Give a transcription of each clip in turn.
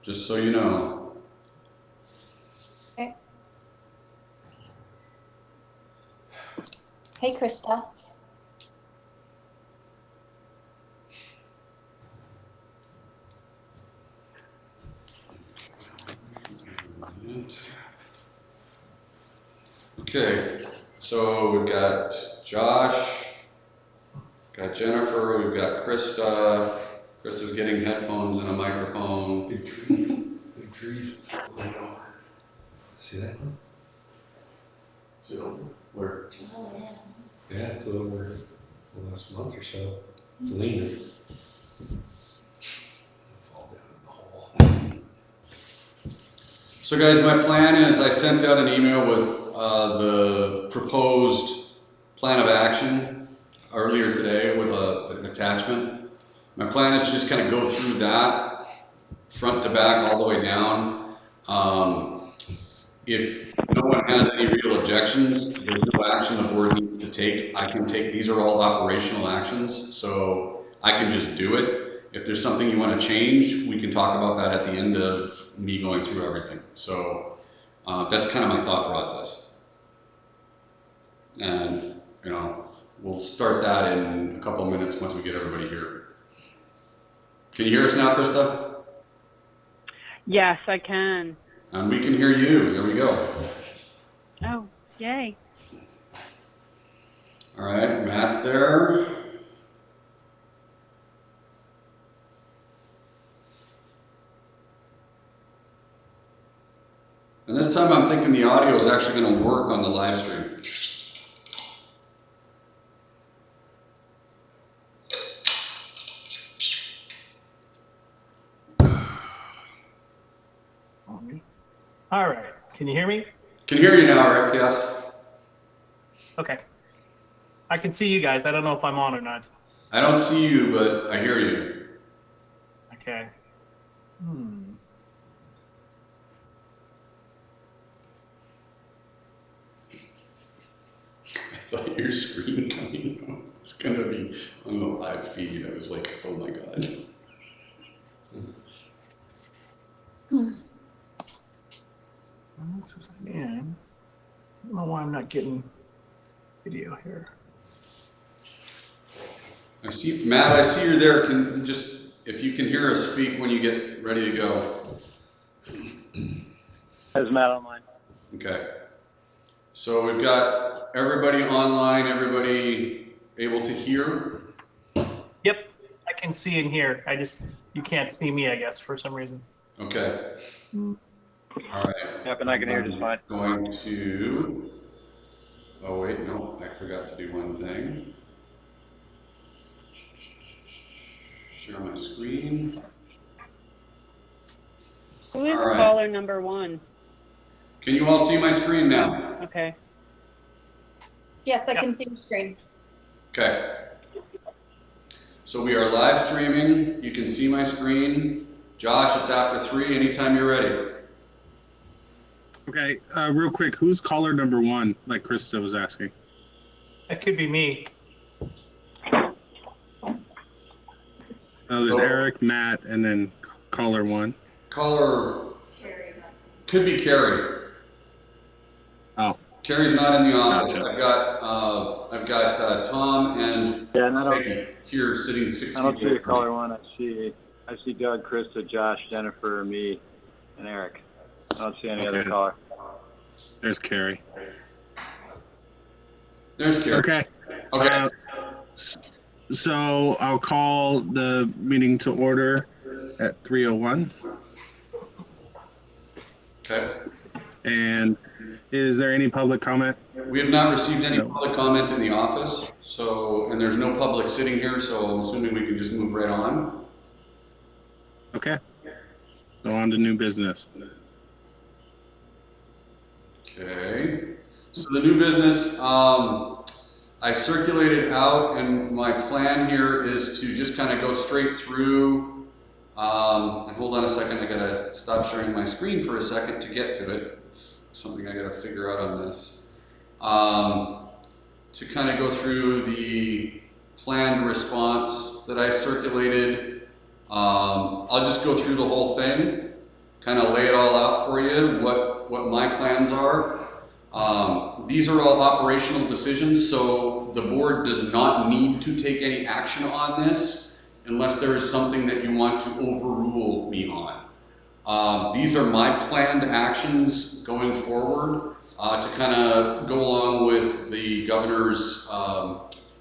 just so you know. Okay. Hey, Krista. Okay, so we've got Josh, got Jennifer, we've got Krista. Krista's getting headphones and a microphone. Big tree. Big trees. Right over. See that one? Is it over? Where? Oh, yeah. Yeah, it's over the last month or so. Leaning. Fall down in the hole. So guys, my plan is I sent out an email with the proposed plan of action earlier today with an attachment. My plan is to just kind of go through that front to back all the way down. If no one has any real objections, there's no action the board needs to take. I can take, these are all operational actions, so I can just do it. If there's something you want to change, we can talk about that at the end of me going through everything. So that's kind of my thought process. And, you know, we'll start that in a couple of minutes once we get everybody here. Can you hear us now, Krista? Yes, I can. And we can hear you. There we go. Oh, yay. All right, Matt's there. And this time I'm thinking the audio is actually going to work on the live stream. All right. Can you hear me? Can hear you now, Rick, yes. Okay. I can see you guys. I don't know if I'm on or not. I don't see you, but I hear you. Okay. I thought your screen coming up was going to be on the live feed. I was like, oh my God. This is again. I don't know why I'm not getting video here. I see, Matt, I see you're there. Can just, if you can hear us, speak when you get ready to go. Is Matt online? Okay. So we've got everybody online, everybody able to hear? Yep. I can see and hear. You can't see me, I guess, for some reason. Okay. All right. Yep, and I can hear just fine. Going to, oh wait, no, I forgot to do one thing. Share my screen. Who is All right. caller number 1? Can you all see my screen now? Okay. Yes, I can see your screen. Okay. So we are live streaming. You can see my screen. Josh, it's after 3, anytime you're ready. Okay, real quick, who's caller number 1, like Krista was asking? That could be me. Oh, there's Eric, Matt, and then caller 1. Caller could be Carrie. Oh. Carrie's not in the office. Gotcha. I've got Tom and Peggy here sitting 6 feet. I don't see a caller 1. I see Doug, Krista, Josh, Jennifer, me, and Eric. I don't see any other caller. There's Carrie. There's Carrie. Okay. Okay. So I'll call the meeting to order at 3:01. Okay. And is there any public comment? We have not received any public comment in the office, and there's no public sitting here, so I'm assuming we can just move right on. Okay. So on to new business. Okay. So the new business, I circulated out, and my plan here is to just kind of go straight through. And hold on a second, I gotta stop sharing my screen for a second to get to it. It's something I gotta figure out on this. To kind of go through the planned response that I circulated. I'll just go through the whole thing, kind of lay it all out for you, what my plans are. These are all operational decisions, so the board does not need to take any action on this unless there is something that you want to overrule me on. These are my planned actions going forward to kind of go along with the governor's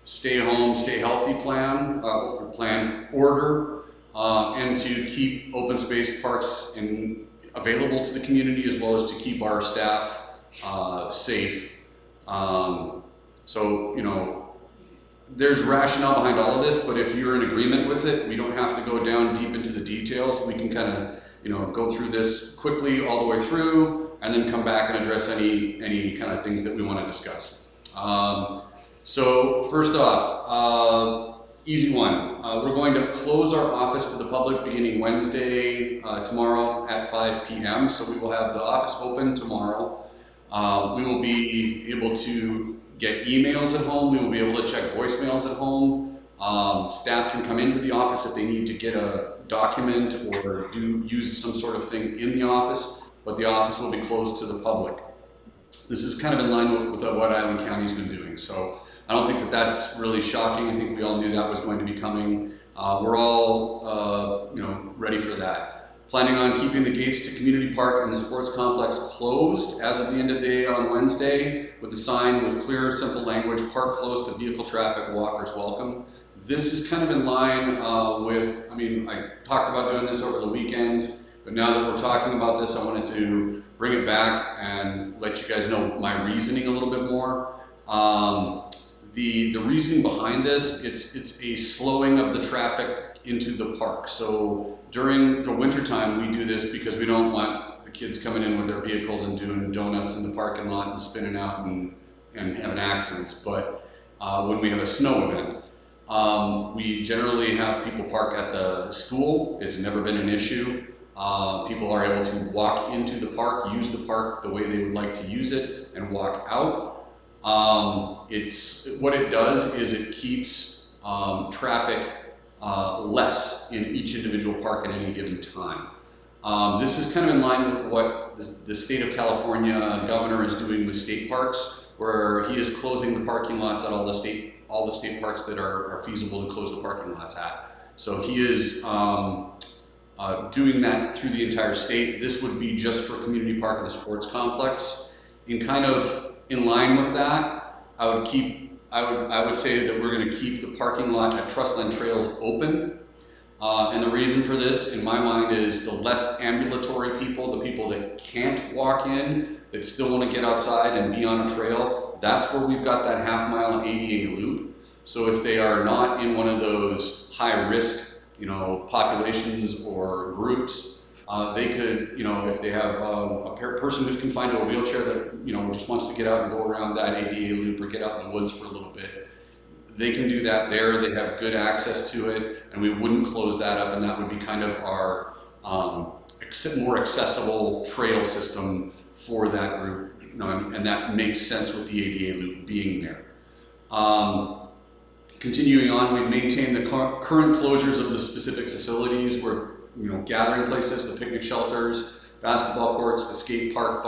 stay home, stay healthy plan, order, and to keep open space parks available to the community, as well as to keep our staff safe. So, you know, there's rationale behind all of this, but if you're in agreement with it, we don't have to go down deep into the details. We can kind of, you know, go through this quickly all the way through, and then come back and address any kind of things that we want to discuss. So first off, easy one. We're going to close our office to the public beginning Wednesday, tomorrow at 5 p.m. So we will have the office open tomorrow. We will be able to get emails at home. We will be able to check voicemails at home. Staff can come into the office if they need to get a document or use some sort of thing in the office, but the office will be closed to the public. This is kind of in line with what Island County's been doing. So I don't think that that's really shocking. I think we all knew that was going to be coming. We're all, you know, ready for that. Planning on keeping the gates to Community Park and the sports complex closed as of the end of the day on Wednesday, with a sign with clear, simple language: park closed to vehicle traffic, walkers welcome. This is kind of in line with, I mean, I talked about doing this over the weekend, but now that we're talking about this, I wanted to bring it back and let you guys know my reasoning a little bit more. The reasoning behind this, it's a slowing of the traffic into the park. So during the winter time, we do this because we don't want the kids coming in with their vehicles and doing donuts in the parking lot and spinning out and having accidents. But when we have a snow event, we generally have people park at the school. It's never been an issue. People are able to walk into the park, use the park the way they would like to use it, and walk out. What it does is it keeps traffic less in each individual park at any given time. This is kind of in line with what the state of California governor is doing with state parks, where he is closing the parking lots at all the state parks that are feasible to close the parking lots at. So he is doing that through the entire state. This would be just for Community Park and the sports complex. And kind of in line with that, I would say that we're going to keep the parking lot at Trustland Trails open. And the reason for this, in my mind, is the less ambulatory people, the people that can't walk in, that still want to get outside and be on a trail, that's where we've got that half-mile ADA loop. So if they are not in one of those high-risk, you know, populations or groups, they could, you know, if they have a person who's confined to a wheelchair that, you know, just wants to get out and go around that ADA loop or get out in the woods for a little bit, they can do that there. They have good access to it, and we wouldn't close that up, and that would be kind of our more accessible trail system for that group, you know, and that makes sense with the ADA loop being there. Continuing on, we've maintained the current closures of the specific facilities where, you know, gathering places, the picnic shelters, basketball courts, the skate park,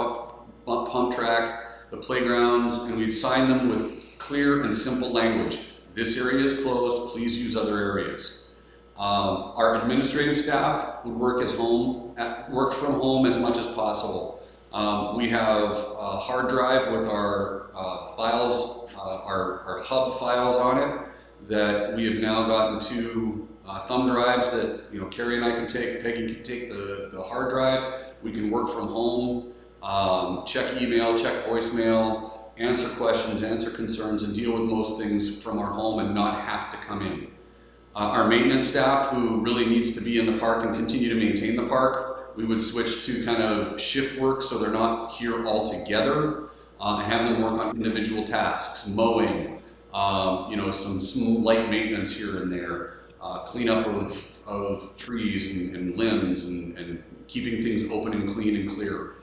pump track, the playgrounds, and we'd sign them with clear and simple language. This area is closed, please use other areas. Our administrative staff would work from home as much as possible. We have a hard drive with our files, our hub files on it that we have now gotten to thumb drives that, you know, Carrie and I can take. Peggy can take the hard drive. We can work from home, check email, check voicemail, answer questions, answer concerns, and deal with most things from our home and not have to come in. Our maintenance staff, who really needs to be in the park and continue to maintain the park, we would switch to kind of shift work so they're not here all together, and have them work on individual tasks, mowing, you know, some light maintenance here and there, cleanup of trees and limbs and keeping things open and clean and clear.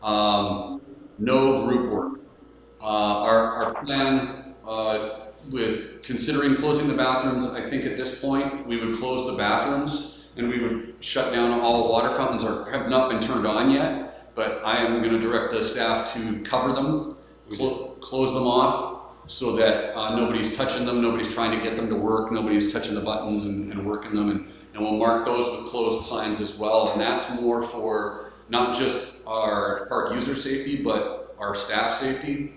No group work. Our plan with considering closing the bathrooms, I think at this point we would close the bathrooms and we would shut down all water fountains have not been turned on yet, but I am going to direct the staff to cover them, close them off, so that nobody's touching them, nobody's trying to get them to work, nobody's touching the buttons and working them, and we'll mark those with closed signs as well, and that's more for not just our park user safety, but our staff safety.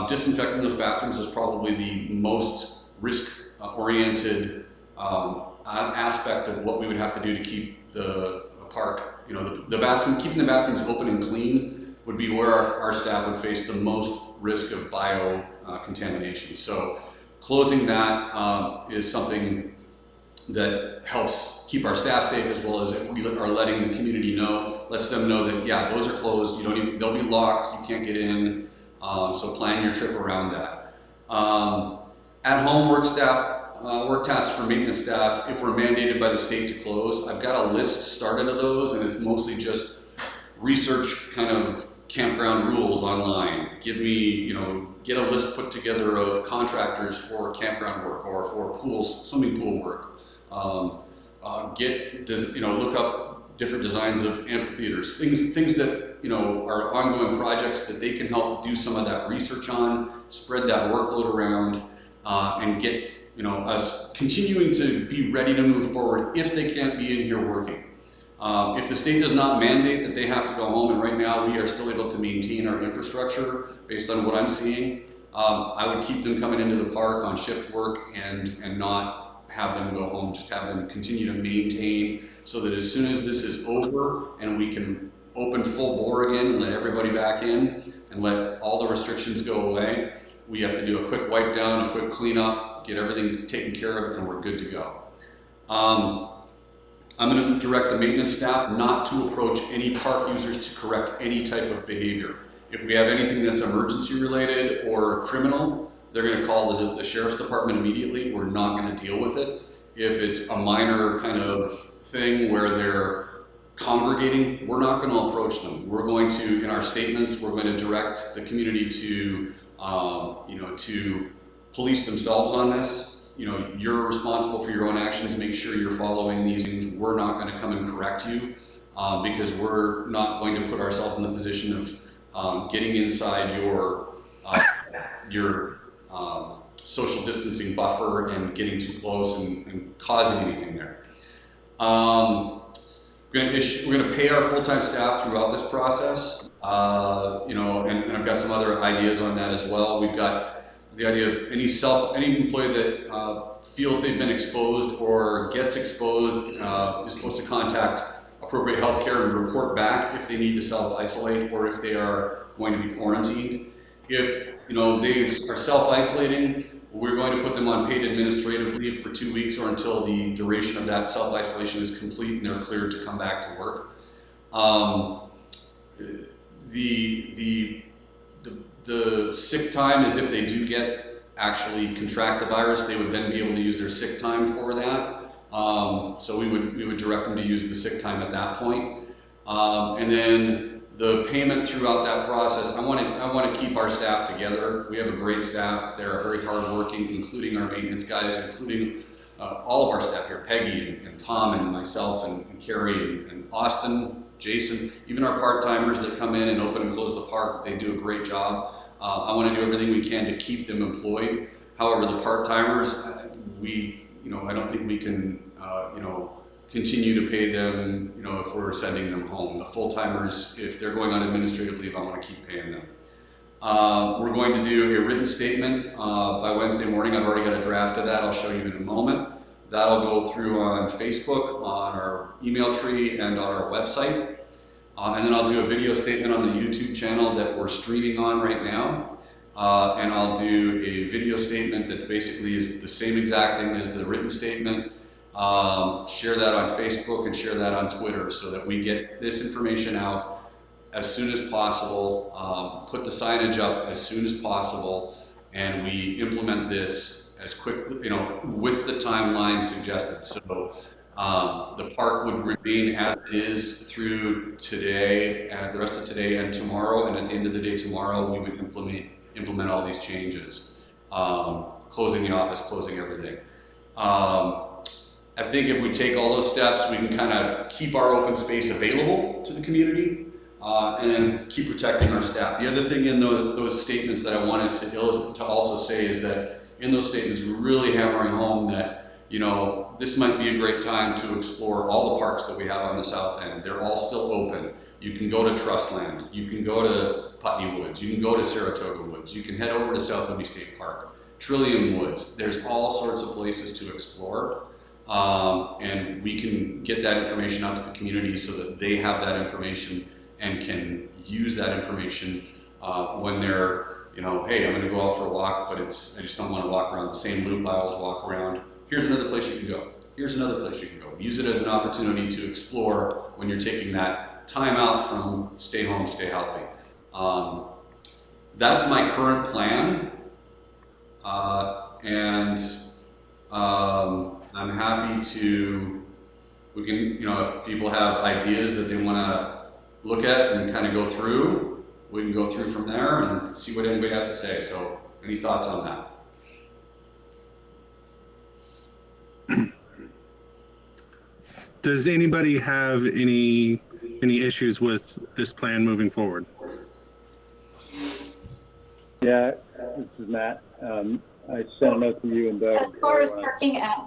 Disinfecting those bathrooms is probably the most risk-oriented aspect of what we would have to do to keep the park, the bathroom, keeping the bathrooms open and clean would be where our staff would face the most risk of bio contamination. So closing that is something that helps keep our staff safe, as well as we are letting the community know, lets them know that, yeah, those are closed, they'll be locked, you can't get in, so plan your trip around that. At home work tasks for maintenance staff, if we're mandated by the state to close, I've got a list started of those, and it's mostly just research kind of campground rules online. Give me, get a list put together of contractors for campground work or for pools, swimming pool work. Look up different designs of amphitheaters, things that, are ongoing projects that they can help do some of that research on, spread that workload around, and get, us continuing to be ready to move forward if they can't be in here working. If the state does not mandate that they have to go home, and right now we are still able to maintain our infrastructure based on what I'm seeing, I would keep them coming into the park on shift work and not have them go home, just have them continue to maintain, so that as soon as this is over and we can open full bore again and let everybody back in and let all the restrictions go away, we have to do a quick wipe down, a quick cleanup, get everything taken care of, and we're good to go. I'm going to direct the maintenance staff not to approach any park users to correct any type of behavior. If we have anything that's emergency related or criminal, they're going to call the sheriff's department immediately. We're not going to deal with it. If it's a minor kind of thing where they're congregating, we're not going to approach them. We're going to, in our statements, we're going to direct the community to, to police themselves on this. You're responsible for your own actions. Make sure you're following these things. We're not going to come and correct you because we're not going to put ourselves in the position of getting inside your social distancing buffer and getting too close and causing anything there. We're going to pay our full-time staff throughout this process, and I've got some other ideas on that as well. We've got the idea of any employee that feels they've been exposed or gets exposed is supposed to contact appropriate health care and report back if they need to self-isolate or if they are going to be quarantined. If they are self-isolating, we're going to put them on paid administrative leave for 2 weeks or until the duration of that self-isolation is complete and they're cleared to come back to work. The sick time is if they do actually contract the virus, they would then be able to use their sick time for that. So we would direct them to use the sick time at that point. And then the payment throughout that process, I want to keep our staff together. We have a great staff. They're very hardworking, including our maintenance guys, including all of our staff here, Peggy and Tom and myself and Carrie and Austin, Jason, even our part-timers that come in and open and close the park, they do a great job. I want to do everything we can to keep them employed. However, the part-timers, I don't think we can, continue to pay them, if we're sending them home. The full-timers, if they're going on administrative leave, I want to keep paying them. We're going to do a written statement by Wednesday morning. I've already got a draft of that. I'll show you in a moment. That'll go through on Facebook, on our email tree, and on our website. And then I'll do a video statement on the YouTube channel that we're streaming on right now. And I'll do a video statement that basically is the same exact thing as the written statement. Share that on Facebook and share that on Twitter so that we get this information out as soon as possible, put the signage up as soon as possible, and we implement this as quickly, with the timeline suggested. So the park would remain as it is through today, the rest of today and tomorrow, and at the end of the day tomorrow, we would implement all these changes, closing the office, closing everything. I think if we take all those steps, we can kind of keep our open space available to the community, and then keep protecting our staff. The other thing in those statements that I wanted to also say is that in those statements, we're really hammering home that, you know, this might be a great time to explore all the parks that we have on the south end. They're all still open. You can go to Trustland, you can go to Putney Woods, you can go to Saratoga Woods, you can head over to South Whidbey State Park, Trillium Woods. There's all sorts of places to explore. And we can get that information out to the community so that they have that information and can use that information when they're, you know, hey, I'm going to go out for a walk, but I just don't want to walk around the same loop I always walk around. Here's another place you can go. Here's another place you can go. Use it as an opportunity to explore when you're taking that time out from stay home, stay healthy. That's my current plan, and I'm happy to, we can, you know, if people have ideas that they want to look at and kind of go through, we can go through from there and see what anybody has to say. So any thoughts on that? Does anybody have any issues with this plan moving forward? Yeah, this is Matt. I sent a note to you and Doug. As far as parking at,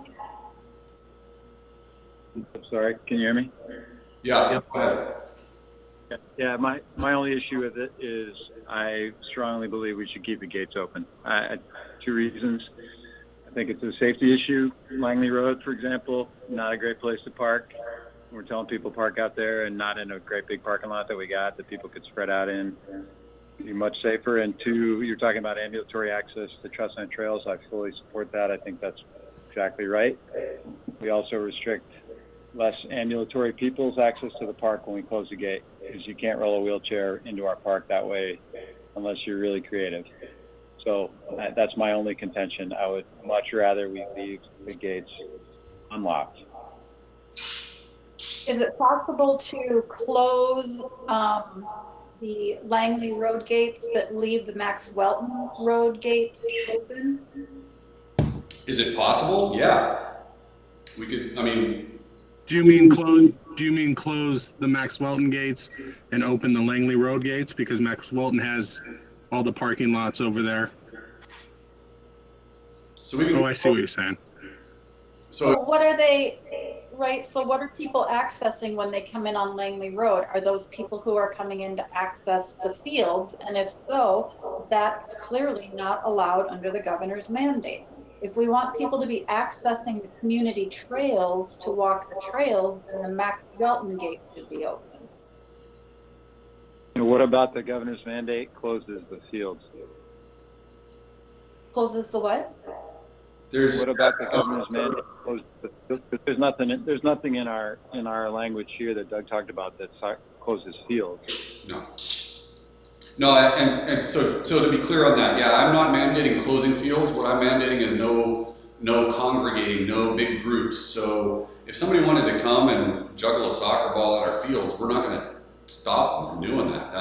I'm sorry, can you hear me? Yeah. Yep. Go ahead. Yeah, my only issue with it is I strongly believe we should keep the gates open. Two reasons. I think it's a safety issue. Langley Road, for example, not a great place to park. We're telling people park out there and not in a great big parking lot that we got that people could spread out in. Be much safer. And two, you're talking about ambulatory access to Trustland trails. I fully support that. I think that's exactly right. We also restrict less ambulatory people's access to the park when we close the gate, because you can't roll a wheelchair into our park that way unless you're really creative. So that's my only contention. I would much rather we leave the gates unlocked. is it possible to close the Langley Road gates but leave the Max Welton Road gate open? Is it possible? Yeah. We could, I mean, Do you mean close the Max Welton gates and open the Langley Road gates, because Max Welton has all the parking lots over there? so we can, Oh, I see what you're saying. So what are they, right, so what are people accessing when they come in on Langley Road? Are those people who are coming in to access the fields? And if so, that's clearly not allowed under the governor's mandate. If we want people to be accessing the community trails to walk the trails, then the Max Welton gate should be open. And what about the governor's mandate closes the fields? Closes the what? What about the governor's mandate closes the fields? There's nothing in our language here that Doug talked about that closes fields. no. No, and so to be clear on that, yeah, I'm not mandating closing fields. What I'm mandating is no congregating, no big groups. So if somebody wanted to come and juggle a soccer ball at our fields, we're not going to stop them from doing that.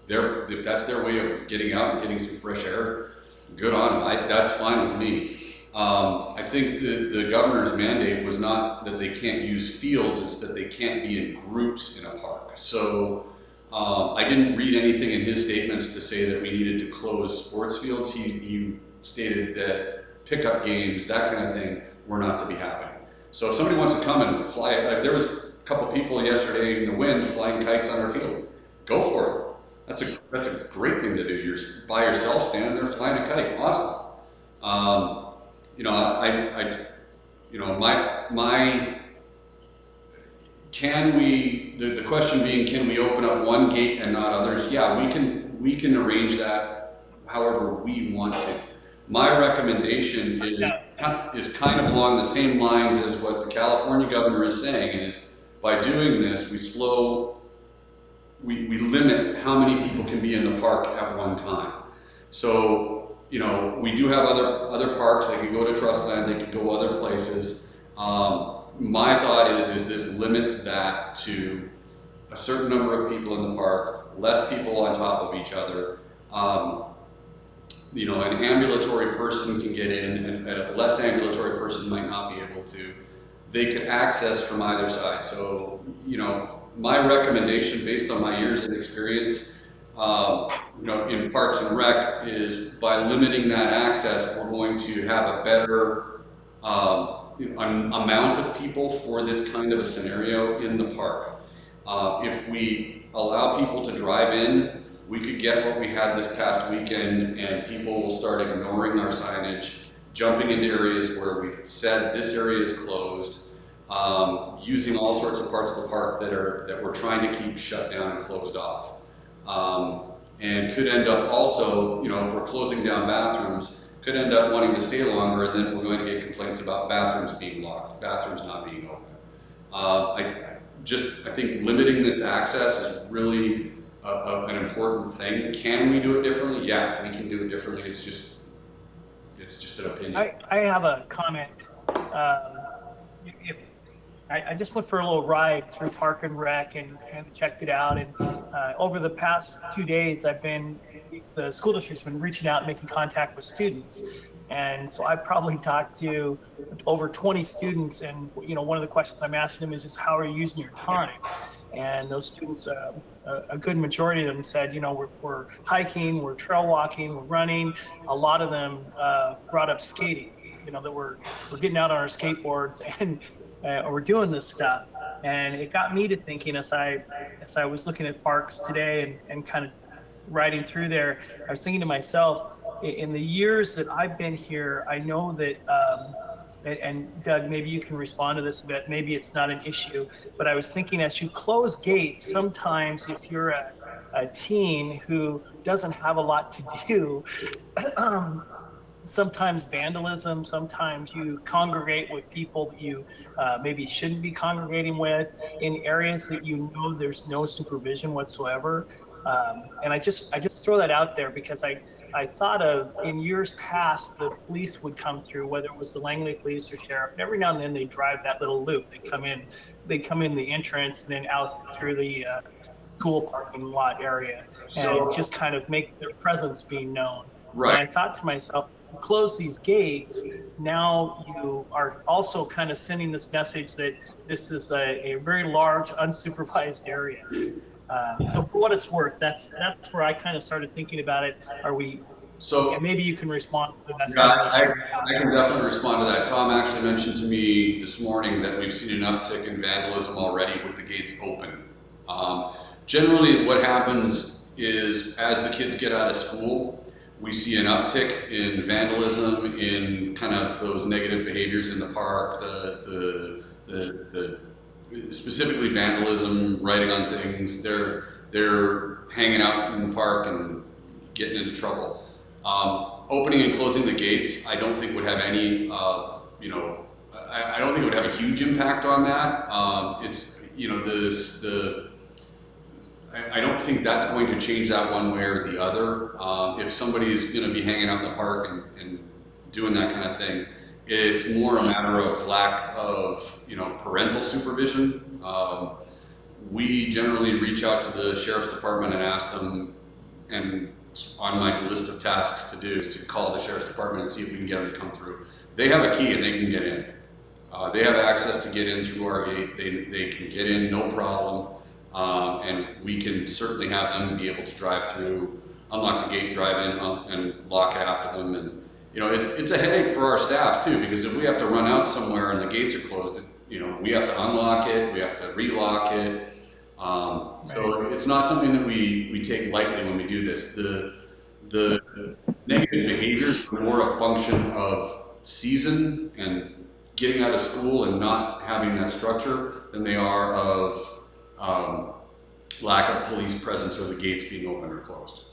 If that's their way of getting out and getting some fresh air, good on them. That's fine with me. I think the governor's mandate was not that they can't use fields; it's that they can't be in groups in a park. So. I didn't read anything in his statements to say that we needed to close sports fields. He stated that pickup games, that kind of thing, were not to be happening. So if somebody wants to come and fly, like there was a couple people yesterday in the wind flying kites on our field. Go for it. That's a great thing to do. You're by yourself standing there flying a kite. Awesome. You know, my can we, the question being, can we open up one gate and not others? Yeah, we can arrange that however we want to. My recommendation is kind of along the same lines as what the California governor is saying, is by doing this, we limit how many people can be in the park at one time. So, you know, we do have other parks. They could go to Trustland, they could go other places. My thought is this limits that to a certain number of people in the park, less people on top of each other. You know, an ambulatory person can get in, and a less ambulatory person might not be able to. they could access from either side. So, you know, my recommendation based on my years of experience, you know, in Parks and Rec is by limiting that access, we're going to have a better amount of people for this kind of a scenario in the park. If we allow people to drive in, we could get what we had this past weekend, and people will start ignoring our signage, jumping into areas where we said this area is closed, using all sorts of parts of the park that we're trying to keep shut down and closed off. And could end up also, you know, if we're closing down bathrooms, could end up wanting to stay longer, and then we're going to get complaints about bathrooms being locked, bathrooms not being open. I think limiting this access is really an important thing. Can we do it differently? Yeah, we can do it differently. It's just an opinion. I have a comment. If I just went for a little ride through Park and Rec and kind of checked it out. And over the past 2 days, the school district's been reaching out and making contact with students. And so I probably talked to over 20 students. And, you know, one of the questions I'm asking them is just, how are you using your time? And those students, a good majority of them said, you know, we're hiking, we're trail walking, we're running. A lot of them brought up skating, you know, that we're getting out on our skateboards and we're doing this stuff. And it got me to thinking as I was looking at parks today and kind of riding through there, I was thinking to myself, in the years that I've been here, I know that, and Doug, maybe you can respond to this a bit, maybe it's not an issue, but I was thinking as you close gates, sometimes if you're a teen who doesn't have a lot to do, sometimes vandalism, sometimes you congregate with people that you maybe shouldn't be congregating with in areas that you know there's no supervision whatsoever. And I just throw that out there because I thought of in years past, the police would come through, whether it was the Langley police or sheriff, and every now and then they drive that little loop. They come in the entrance and then out through the school parking lot area and just kind of make their presence being known. Right. And I thought to myself, close these gates, now you are also kind of sending this message that this is a very large unsupervised area. So for what it's worth, that's where I kind of started thinking about it. Are we? So maybe you can respond to that. Yeah, I can definitely respond to that. Tom actually mentioned to me this morning that we've seen an uptick in vandalism already with the gates open. Generally, what happens is as the kids get out of school, we see an uptick in vandalism, in kind of those negative behaviors in the park, the specifically vandalism, writing on things. They're hanging out in the park and getting into trouble. Opening and closing the gates, I don't think would have any, you know, I don't think it would have a huge impact on that. It's, you know, I don't think that's going to change that one way or the other. If somebody's going to be hanging out in the park and doing that kind of thing, it's more a matter of lack of, you know, parental supervision. We generally reach out to the sheriff's department and ask them, and on my list of tasks to do is to call the sheriff's department and see if we can get them to come through. They have a key and they can get in. They have access to get in through our gate. They can get in, no problem. And we can certainly have them be able to drive through, unlock the gate, drive in, and lock it after them. And you know, it's a headache for our staff too, because if we have to run out somewhere and the gates are closed, you know, we have to unlock it, we have to relock it. So it's not something that we take lightly when we do this. The negative behaviors are more a function of season and getting out of school and not having that structure than they are of lack of police presence or the gates being open or closed.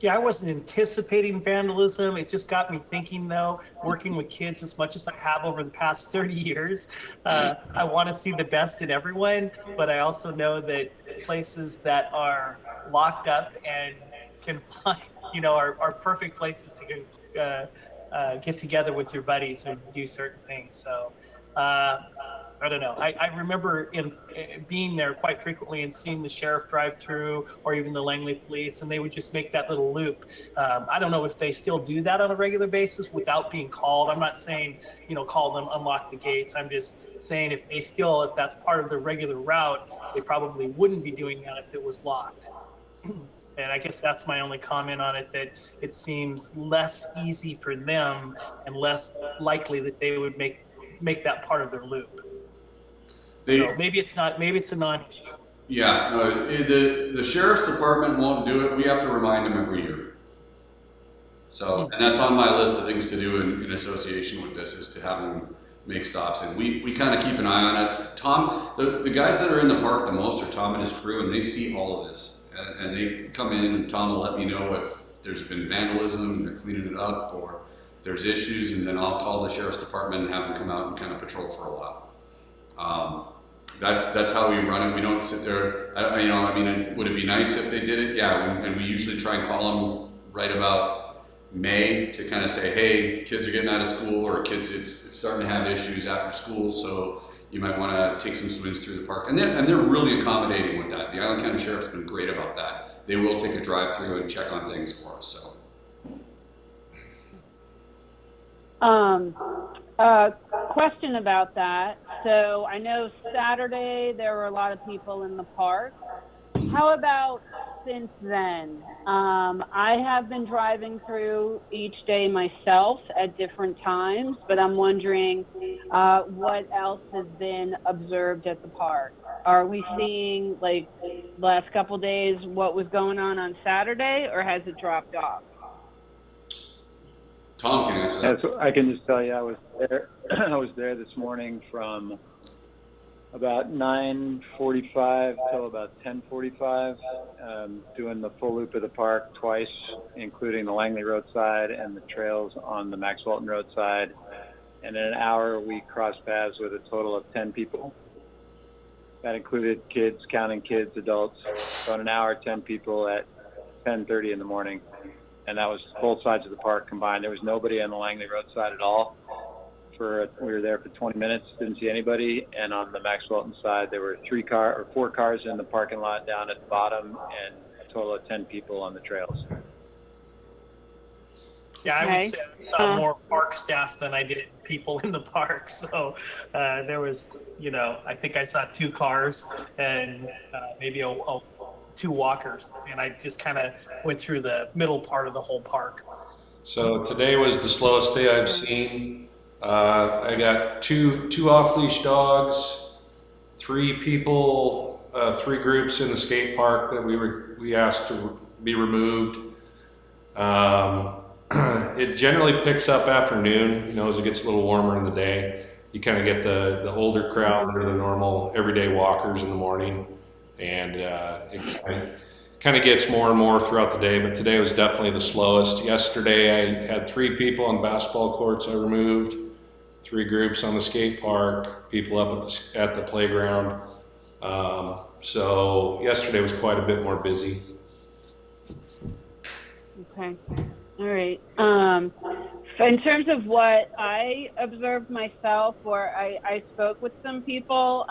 Yeah, I wasn't anticipating vandalism. It just got me thinking, though, working with kids as much as I have over the past 30 years, I want to see the best in everyone, but I also know that places that are locked up and can find, you know, are perfect places to get together with your buddies and do certain things. So I don't know. I remember being there quite frequently and seeing the sheriff drive through, or even the Langley police, and they would just make that little loop. I don't know if they still do that on a regular basis without being called. I'm not saying, call them, unlock the gates. I'm just saying if that's part of the regular route, they probably wouldn't be doing that if it was locked. And I guess that's my only comment on it, that it seems less easy for them and less likely that they would make that part of their loop. So maybe it's a non-issue. Yeah, no, the sheriff's department won't do it. We have to remind them every year. So, and that's on my list of things to do in association with this, is to have them make stops. And we kind of keep an eye on it. Tom, the guys that are in the park the most are Tom and his crew, and they see all of this. And they come in, and Tom will let me know if there's been vandalism, they're cleaning it up, or there's issues, and then I'll call the sheriff's department and have them come out and kind of patrol for a while. That's how we run it. We don't sit there. Would it be nice if they did it? Yeah, and we usually try and call them right about May to kind of say, hey, kids are getting out of school, or kids, it's starting to have issues after school, so you might want to take some swings through the park. And they're really accommodating with that. The Island County Sheriff's been great about that. They will take a drive through and check on things for us. So. Question about that. So I know Saturday there were a lot of people in the park. How about since then? I have been driving through each day myself at different times, but I'm wondering what else has been observed at the park. Are we seeing, like, last couple days what was going on Saturday, or has it dropped off? Tom can answer that. So I can just tell you, I was there. I was there this morning from about 9:45 till about 10:45, doing the full loop of the park twice, including the Langley Road side and the trails on the Max Walton Road side. And in an hour, we crossed paths with a total of 10 people. That included kids, counting kids, adults. So in an hour, 10 people at 10:30 in the morning. And that was both sides of the park combined. There was nobody on the Langley Road side at all. We were there for 20 minutes, didn't see anybody. And on the Max Walton side, there were 4 cars in the parking lot down at the bottom, and a total of 10 people on the trails. Yeah, I would say I saw more park staff than I did people in the park. So there was, I think I saw 2 cars and maybe 2 walkers, and I just kind of went through the middle part of the whole park. So today was the slowest day I've seen. I got two off-leash dogs, 3 people, 3 groups in the skate park that we asked to be removed. It generally picks up after noon, as it gets a little warmer in the day. You kind of get the older crowd that are the normal everyday walkers in the morning. And it kind of gets more and more throughout the day, but today was definitely the slowest. Yesterday I had 3 people on basketball courts I removed, 3 groups on the skate park, people up at the playground. So yesterday was quite a bit more busy. Okay. All right. In terms of what I observed myself, or I spoke with some people,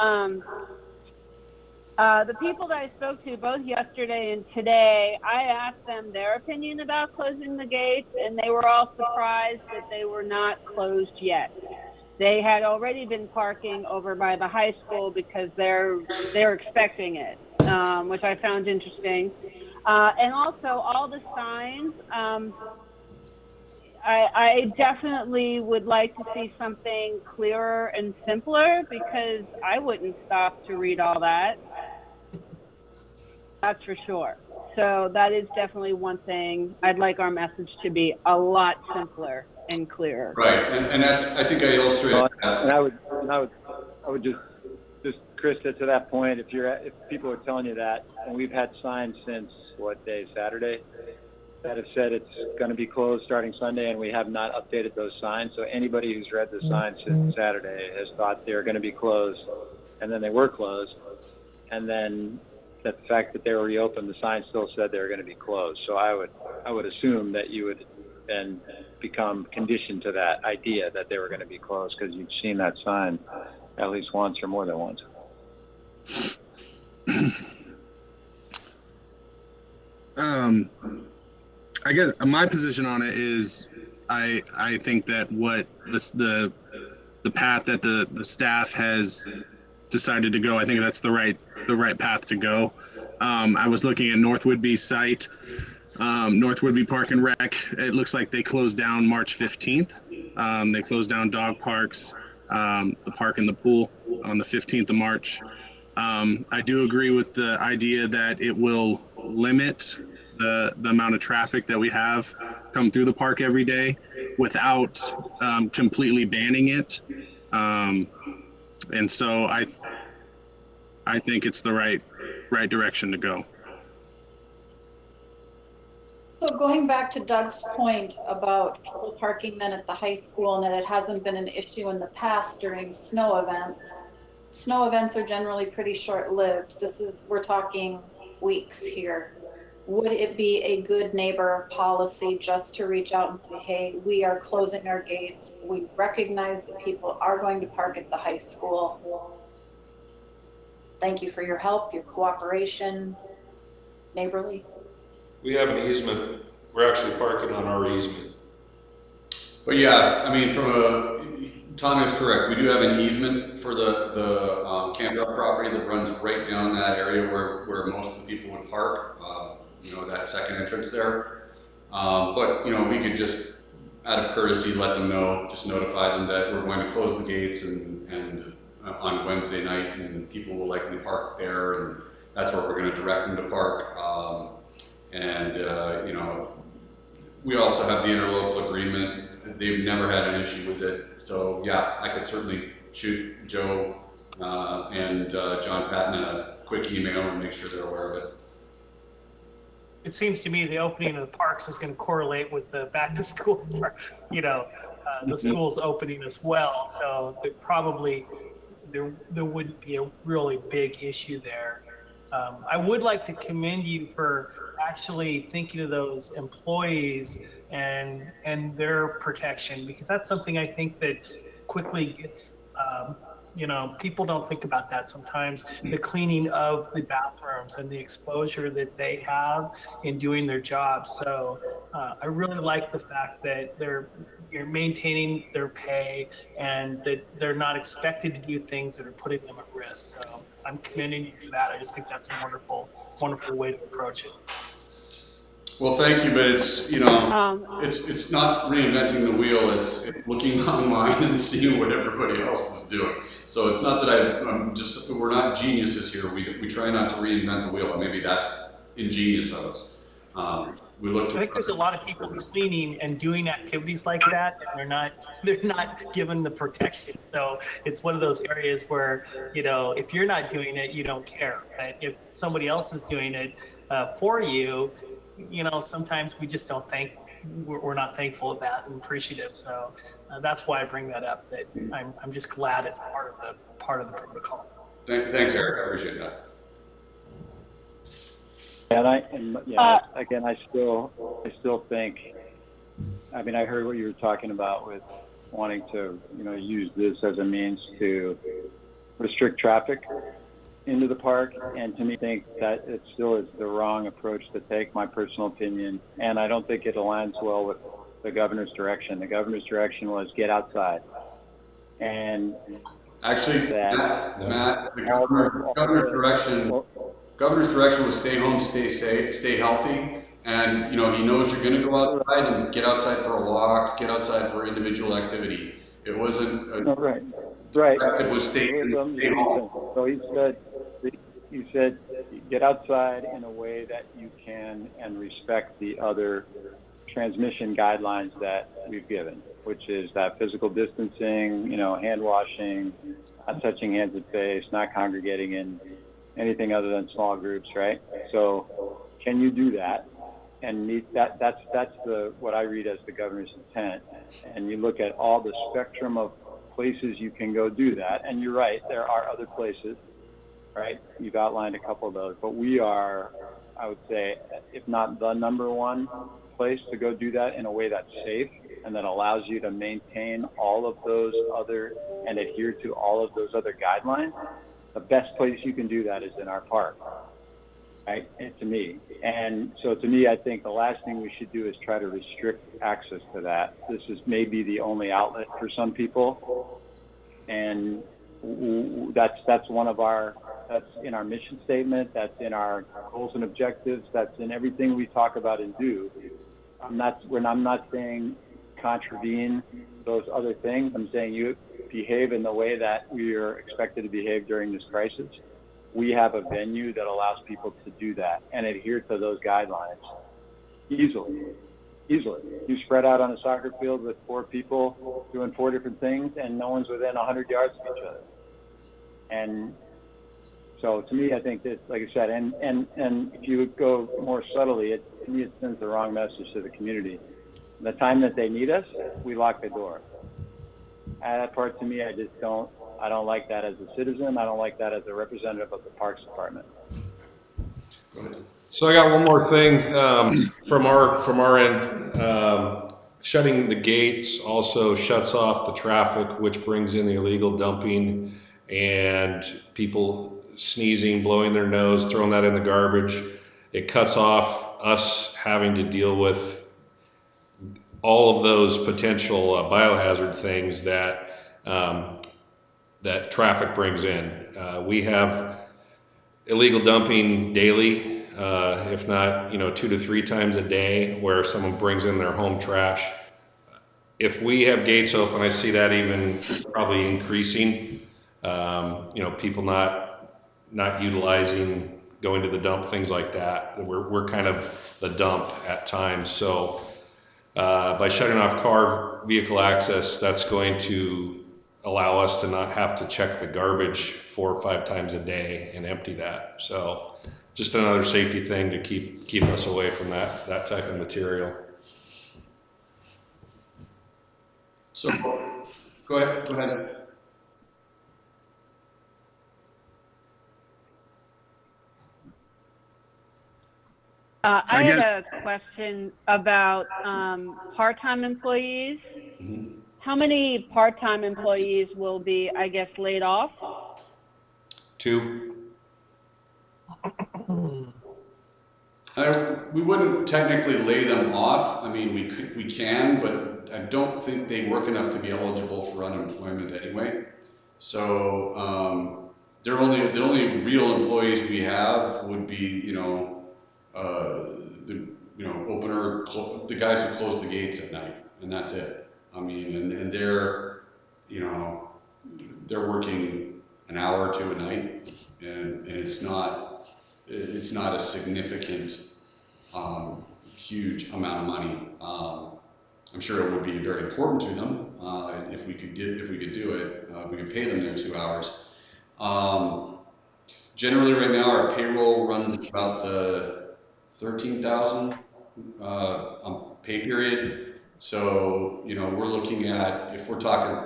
the people that I spoke to both yesterday and today, I asked them their opinion about closing the gates, and they were all surprised that they were not closed yet. They had already been parking over by the high school because they're expecting it, which I found interesting. And also all the signs, I definitely would like to see something clearer and simpler, because I wouldn't stop to read all that. That's for sure. So that is definitely one thing. I'd like our message to be a lot simpler and clearer. Right, and that's, I think I illustrated that. And I would just Chris, to that point, if people are telling you that, and we've had signs since what day, Saturday, that have said it's going to be closed starting Sunday, and we have not updated those signs. So anybody who's read the signs since Saturday has thought they're going to be closed, and then they were closed, and then the fact that they were reopened, the sign still said they were going to be closed. So I would assume that you would then become conditioned to that idea that they were going to be closed because you'd seen that sign. at least once or more than once. I guess my position on it is I think that what the path that the staff has decided to go, I think that's the right path to go. I was looking at North Whidbey's site, North Whidbey Park and Rec. It looks like they closed down March 15th. They closed down dog parks, the park and the pool on the 15th of March. I do agree with the idea that it will limit the amount of traffic that we have come through the park every day without completely banning it. And so I think it's the right direction to go. So going back to Doug's point about people parking then at the high school and that it hasn't been an issue in the past during snow events. Snow events are generally pretty short-lived. We're talking weeks here. Would it be a good neighbor policy just to reach out and say, hey, we are closing our gates. We recognize that people are going to park at the high school. Thank you for your help, your cooperation, neighborly. We have an easement. We're actually parking on our easement. But yeah, I mean, Tom is correct. We do have an easement for the campground property that runs right down that area where most of the people would park. That second entrance there. But we could just, out of courtesy, let them know, just notify them that we're going to close the gates and on Wednesday night, and people will likely park there, and that's where we're going to direct them to park. We also have the interlocal agreement. They've never had an issue with it. So yeah, I could certainly shoot Joe and John Patton a quick email and make sure they're aware of it. It seems to me the opening of the parks is going to correlate with the back to school, the schools opening as well. So there wouldn't be a really big issue there. I would like to commend you for actually thinking of those employees and their protection, because that's something I think that quickly gets, people don't think about that sometimes, the cleaning of the bathrooms and the exposure that they have in doing their job. So I really like the fact that you're maintaining their pay and that they're not expected to do things that are putting them at risk. So I'm commending you for that. I just think that's a wonderful, wonderful way to approach it. Well, thank you, but it's it's not reinventing the wheel. It's looking online and seeing what everybody else is doing. So it's not that we're not geniuses here. We try not to reinvent the wheel, and maybe that's ingenious of us. I think there's a lot of people cleaning and doing activities like that, and they're not given the protection. So it's one of those areas where if you're not doing it, you don't care. But if somebody else is doing it for you, sometimes we just we're not thankful of that and appreciative. So that's why I bring that up. That I'm just glad it's part of the protocol. Thanks, Eric. I appreciate that. Again, I still think. I mean, I heard what you were talking about with wanting to, use this as a means to restrict traffic into the park, and to me, I think that it still is the wrong approach to take, my personal opinion, and I don't think it aligns well with the governor's direction. The governor's direction was get outside, and actually, Matt, the governor's direction was stay home, stay safe, stay healthy, and he knows you're going to go outside and get outside for a walk, get outside for individual activity. It wasn't right. It was stay home. So he said get outside in a way that you can and respect the other transmission guidelines that we've given, which is that physical distancing, hand washing, not touching hands and face, not congregating in anything other than small groups, right? So can you do that? And that's what I read as the governor's intent. And you look at all the spectrum of places you can go do that, and you're right, there are other places, right? You've outlined a couple of those, but we are, I would say, if not the number one place to go do that in a way that's safe and that allows you to maintain all of those other and adhere to all of those other guidelines, the best place you can do that is in our park, right? And to me. And so to me, I think the last thing we should do is try to restrict access to that. This is maybe the only outlet for some people. And that's one of our, that's in our mission statement, that's in our goals and objectives, that's in everything we talk about and do. I'm not saying contravene those other things. I'm saying you behave in the way that we are expected to behave during this crisis. We have a venue that allows people to do that and adhere to those guidelines easily. You spread out on a soccer field with 4 people doing 4 different things and no one's within 100 yards of each other. And so to me, I think that, like I said, and if you would go more subtly, to me, it sends the wrong message to the community. The time that they need us, we lock the door. And that part, to me, I don't like that as a citizen. I don't like that as a representative of the Parks Department. So I got one more thing from our end. Shutting the gates also shuts off the traffic, which brings in the illegal dumping and people sneezing, blowing their nose, throwing that in the garbage. It cuts off us having to deal with all of those potential biohazard things that that traffic brings in. We have illegal dumping daily, if not 2 to 3 times a day, where someone brings in their home trash. If we have gates open, I see that even probably increasing. People not utilizing going to the dump, things like that. We're kind of the dump at times. So by shutting off car vehicle access, that's going to allow us to not have to check the garbage 4 or 5 times a day and empty that. So just another safety thing to keep us away from that type of material. So, go ahead. I had a question about part-time employees. Mm-hmm. How many part-time employees will be, I guess, laid off? 2. We wouldn't technically lay them off. I mean, we can, but I don't think they work enough to be eligible for unemployment anyway. So the only real employees we have would be the guys who close the gates at night, and that's it. I mean, and they're working an hour or 2 a night, and it's not a significant, huge amount of money. I'm sure it would be very important to them if we could do it. We could pay them their 2 hours. Generally, right now our payroll runs about the 13,000 pay period. So we're looking at, if we're talking,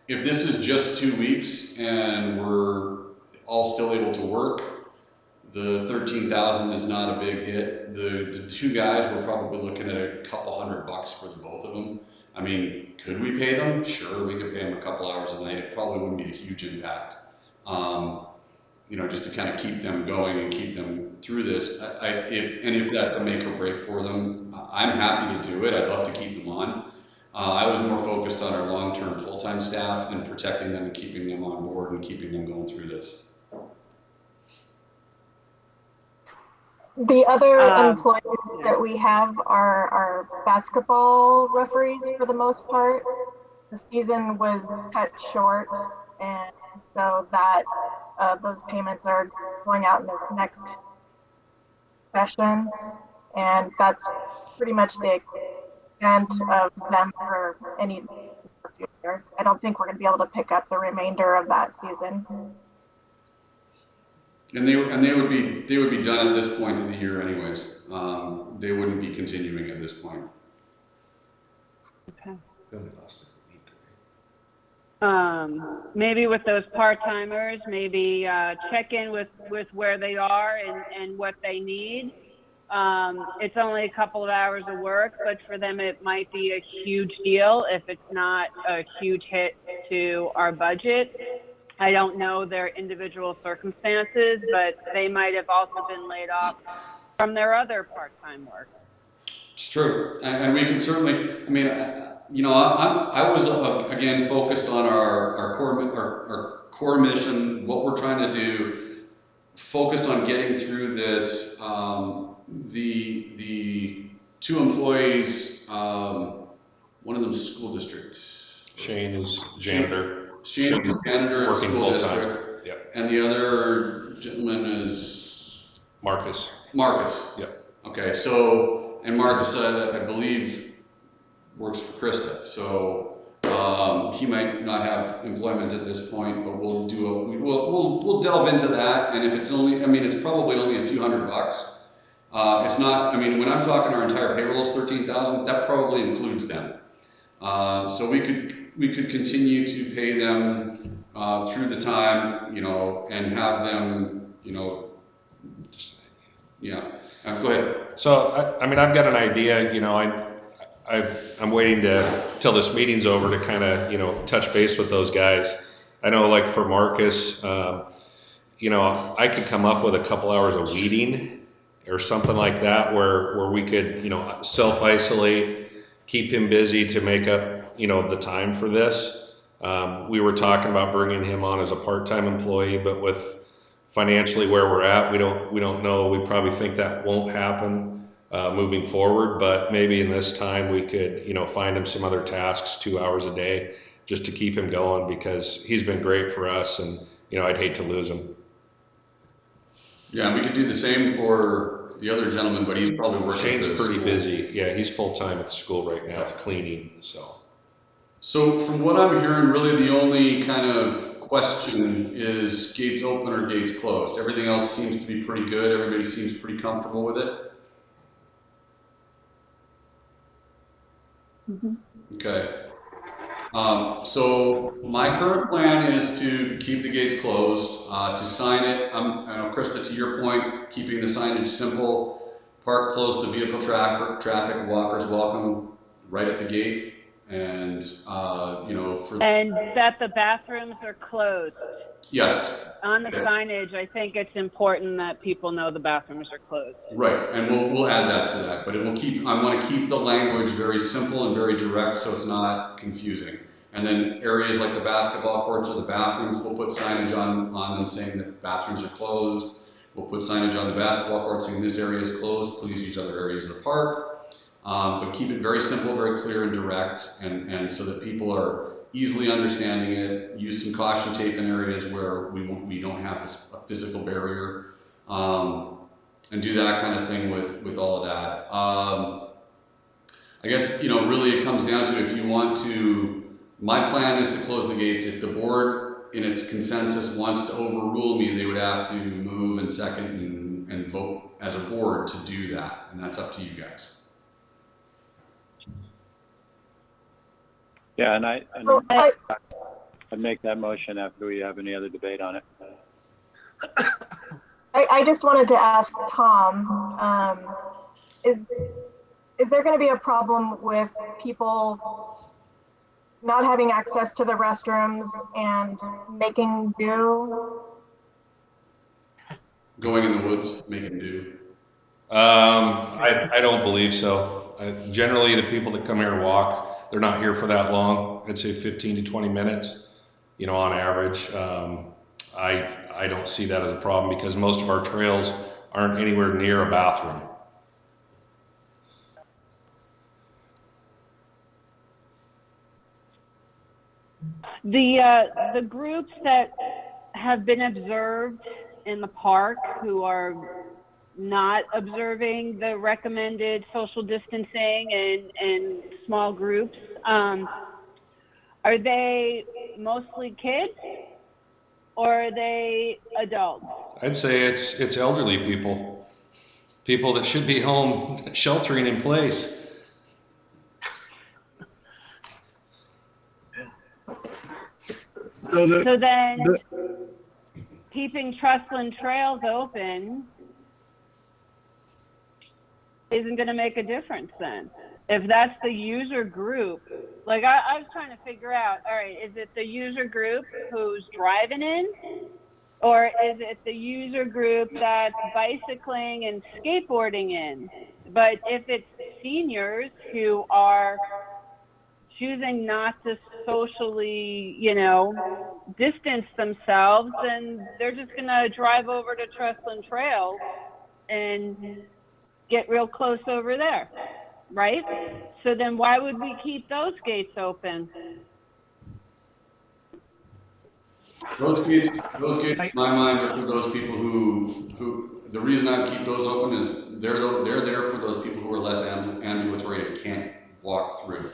if this is just 2 weeks and we're all still able to work, the 13,000 is not a big hit. The 2 guys, we're probably looking at a couple $100 for the both of them. I mean, could we pay them? Sure, we could pay them a couple hours a night. It probably wouldn't be a huge impact. Just to kind of keep them going and keep them through this. If that's a make or break for them, I'm happy to do it. I'd love to keep them on. I was more focused on our long-term full-time staff and protecting them and keeping them on board and keeping them going through this. The other employees that we have are our basketball referees for the most part. The season was cut short, and so that those payments are going out in this next session, and that's pretty much the extent of them for any future. I don't think we're going to be able to pick up the remainder of that season. And they would be done at this point of the year anyways. They wouldn't be continuing at this point. Okay. Maybe with those part-timers, maybe check in with where they are and what they need. it's only a couple of hours of work, but for them it might be a huge deal if it's not a huge hit to our budget. I don't know their individual circumstances, but they might have also been laid off from their other part-time work. It's true, and we can certainly. I mean, I was again focused on our core mission, what we're trying to do, focused on getting through this. The two employees, one of them school district. Shane is janitor. Shane is janitor at Working school full-time. district. Yep. And the other gentleman is Marcus. Marcus. Yep. Okay, so, and Marcus, I believe, works for Krista, so he might not have employment at this point, but we'll delve into that, and if it's only, I mean, it's probably only a few $100. It's not, I mean, when I'm talking our entire payroll is 13,000, that probably includes them. So we could continue to pay them through the time, and have them, yeah. Go ahead. So, I mean, I've got an idea, I'm waiting till this meeting's over to kind of, touch base with those guys. I know, like for Marcus, I could come up with a couple hours of weeding or something like that where we could, self-isolate, keep him busy to make up, the time for this. We were talking about bringing him on as a part-time employee, but with financially where we're at, we don't know. We probably think that won't happen moving forward, but maybe in this time we could, find him some other tasks, 2 hours a day, just to keep him going, because he's been great for us, and I'd hate to lose him. Yeah, we could do the same for the other gentleman, but he's probably working. Shane's pretty busy. Yeah, he's full-time at the school right now, cleaning, So from what I'm hearing, really the only kind of question is gates open or gates closed. Everything else seems to be pretty good. Everybody seems pretty comfortable with it. Mm-hmm. Okay. So my current plan is to keep the gates closed, to sign it. I know, Krista, to your point, keeping the signage simple, park closed to vehicle traffic, walkers welcome right at the gate. And, And that the bathrooms are closed. Yes. On the signage, I think it's important that people know the bathrooms are closed. Right, and we'll add that to that, but I want to keep the language very simple and very direct so it's not confusing. And then areas like the basketball courts or the bathrooms, we'll put signage on them saying that bathrooms are closed. We'll put signage on the basketball court saying this area is closed, please use other areas of the park. But keep it very simple, very clear and direct, and so that people are easily understanding it. Use some caution tape in areas where we don't have a physical barrier, and do that kind of thing with all of that. I guess, really it comes down to, if you want to, my plan is to close the gates. If the board in its consensus wants to overrule me, they would have to move and second and vote as a board to do that, and that's up to you guys. Yeah, and I'd make that motion after we have any other debate on it. I just wanted to ask Tom, is there going to be a problem with people not having access to the restrooms and making do? Going in the woods, making do. I don't believe so. Generally, the people that come here and walk, they're not here for that long. I'd say 15 to 20 minutes, on average. I don't see that as a problem, because most of our trails aren't anywhere near a bathroom. The groups that have been observed in the park who are not observing the recommended social distancing and small groups, are they mostly kids or are they adults? I'd say it's elderly people that should be home sheltering in place. So then keeping Trustland trails open isn't going to make a difference then. If that's the user group, like I was trying to figure out, all right, is it the user group who's driving in? Or is it the user group that's bicycling and skateboarding in? But if it's seniors who are choosing not to socially, distance themselves, then they're just going to drive over to Trestlin Trail and get real close over there, right? So then why would we keep those gates open? Those gates, in my mind, are for those people who, the reason I keep those open is they're there for those people who are less ambulatory and can't walk through.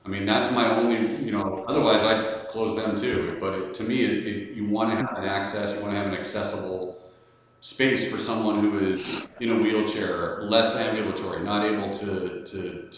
I mean, that's my only, otherwise I'd close them too. But to me, you want to have an access, you want to have an accessible space for someone who is in a wheelchair, less ambulatory, not able to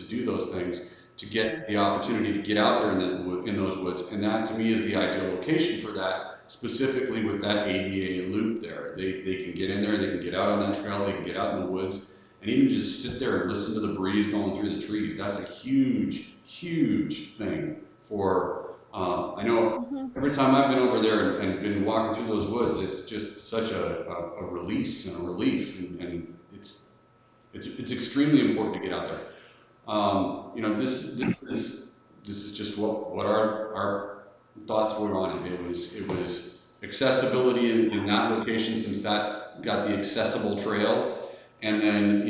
do those things, to get the opportunity to get out there in those woods. And that to me is the ideal location for that, specifically with that ADA loop there. They can get in there, they can get out on that trail, they can get out in the woods, and even just sit there and listen to the breeze going through the trees. That's a huge, huge thing for, I know every time I've been over there and been walking through those woods, it's just such a release and a relief, and it's extremely important to get out there. This is just what our thoughts were on it. It was accessibility in that location, since that's got the accessible trail, and then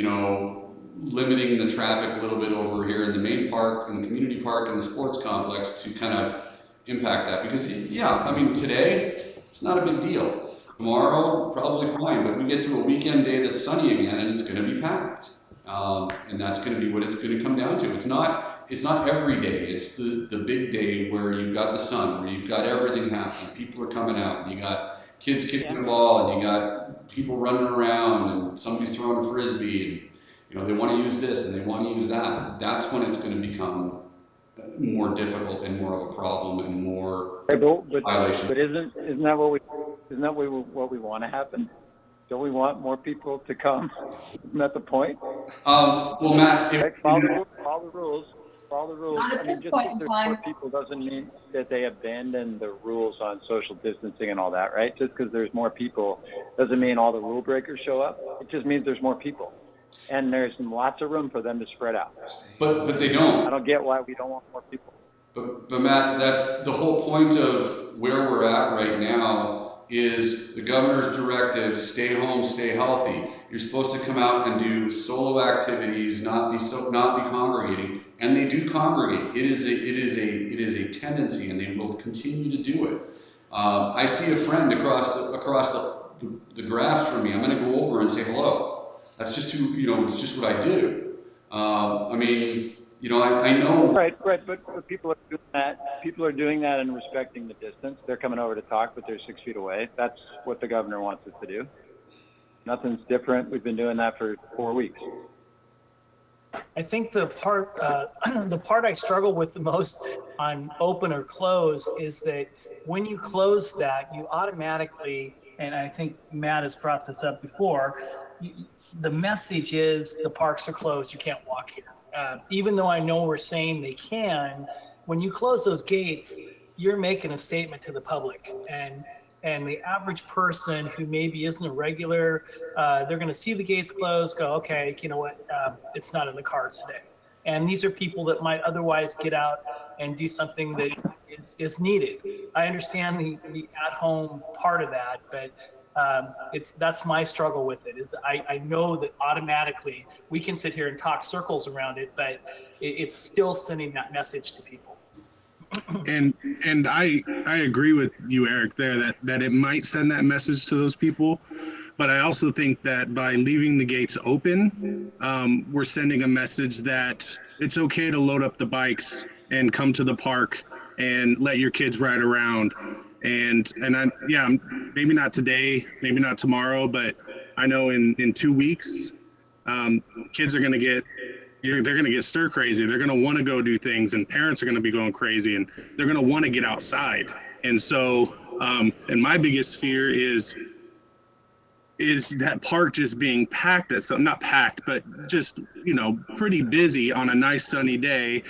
limiting the traffic a little bit over here in the main park and the community park and the sports complex to kind of impact that. Because today it's not a big deal. Tomorrow probably fine, but we get to a weekend day that's sunny again and it's going to be packed, and that's going to be what it's going to come down to. It's not every day. It's the big day where you've got the sun, where you've got everything happening. People are coming out, and you got kids kicking the ball, and you got people running around, and somebody's throwing a frisbee, and they want to use this and they want to use that. That's when it's going to become more difficult and more of a problem and more violation. But isn't that what we want to happen? Don't we want more people to come? Isn't that the point? Well, Matt, Follow the rules. Not at this point in time. More people doesn't mean that they abandon the rules on social distancing and all that, right? Just because there's more people doesn't mean all the rule breakers show up. It just means there's more people, and there's lots of room for them to spread out. But they don't. I don't get why we don't want more people. But Matt, that's the whole point of where we're at right now. Is the governor's directive: stay home, stay healthy. You're supposed to come out and do solo activities, not be congregating, and they do congregate. It is a tendency, and they will continue to do it. I see a friend across the grass from me. I'm going to go over and say hello. That's just it's just what I do. I know. Right, but people are doing that. People are doing that and respecting the distance. They're coming over to talk, but they're 6 feet away. That's what the governor wants us to do. Nothing's different. We've been doing that for 4 weeks. I think the part I struggle with the most on open or close is that when you close that, you automatically, and I think Matt has brought this up before, the message is the parks are closed, you can't walk here. Even though I know we're saying they can, when you close those gates, you're making a statement to the public. And the average person who maybe isn't a regular, they're going to see the gates closed, go, okay, you know what, it's not in the cards today. And these are people that might otherwise get out and do something that is needed. I understand the at-home part of that, but that's my struggle with it. Is I know that automatically we can sit here and talk circles around it, but it's still sending that message to people. And I agree with you, Eric, there that it might send that message to those people, but I also think that by leaving the gates open, we're sending a message that it's okay to load up the bikes and come to the park and let your kids ride around. And maybe not today, maybe not tomorrow, but I know in 2 weeks, kids are going to get. They're going to get stir crazy. They're going to want to go do things, and parents are going to be going crazy, and they're going to want to get outside. And so, and my biggest fear is is that park just being packed at some, not packed, but just, pretty busy on a nice sunny day,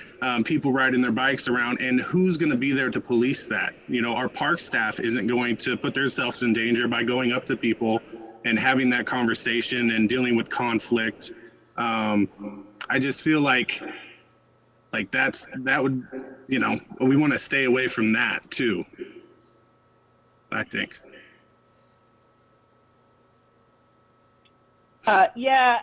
people riding their bikes around, and who's going to be there to police that? Our park staff isn't going to put themselves in danger by going up to people and having that conversation and dealing with conflict. I just feel like that would, we want to stay away from that too, I think. Yeah,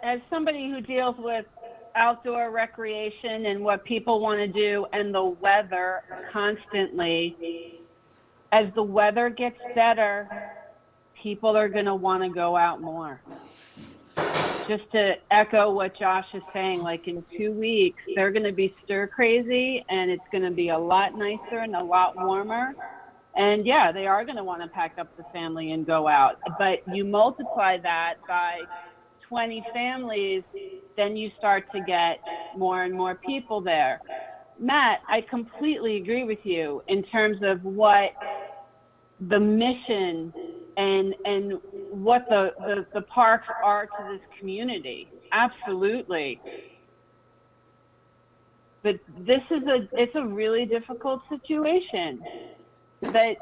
as somebody who deals with outdoor recreation and what people want to do and the weather constantly, as the weather gets better, people are going to want to go out more. Just to echo what Josh is saying, like in 2 weeks, they're going to be stir crazy and it's going to be a lot nicer and a lot warmer. And yeah, they are going to want to pack up the family and go out. But you multiply that by 20 families, then you start to get more and more people there. Matt, I completely agree with you in terms of what the mission and what the parks are to this community. Absolutely. But it's a really difficult situation that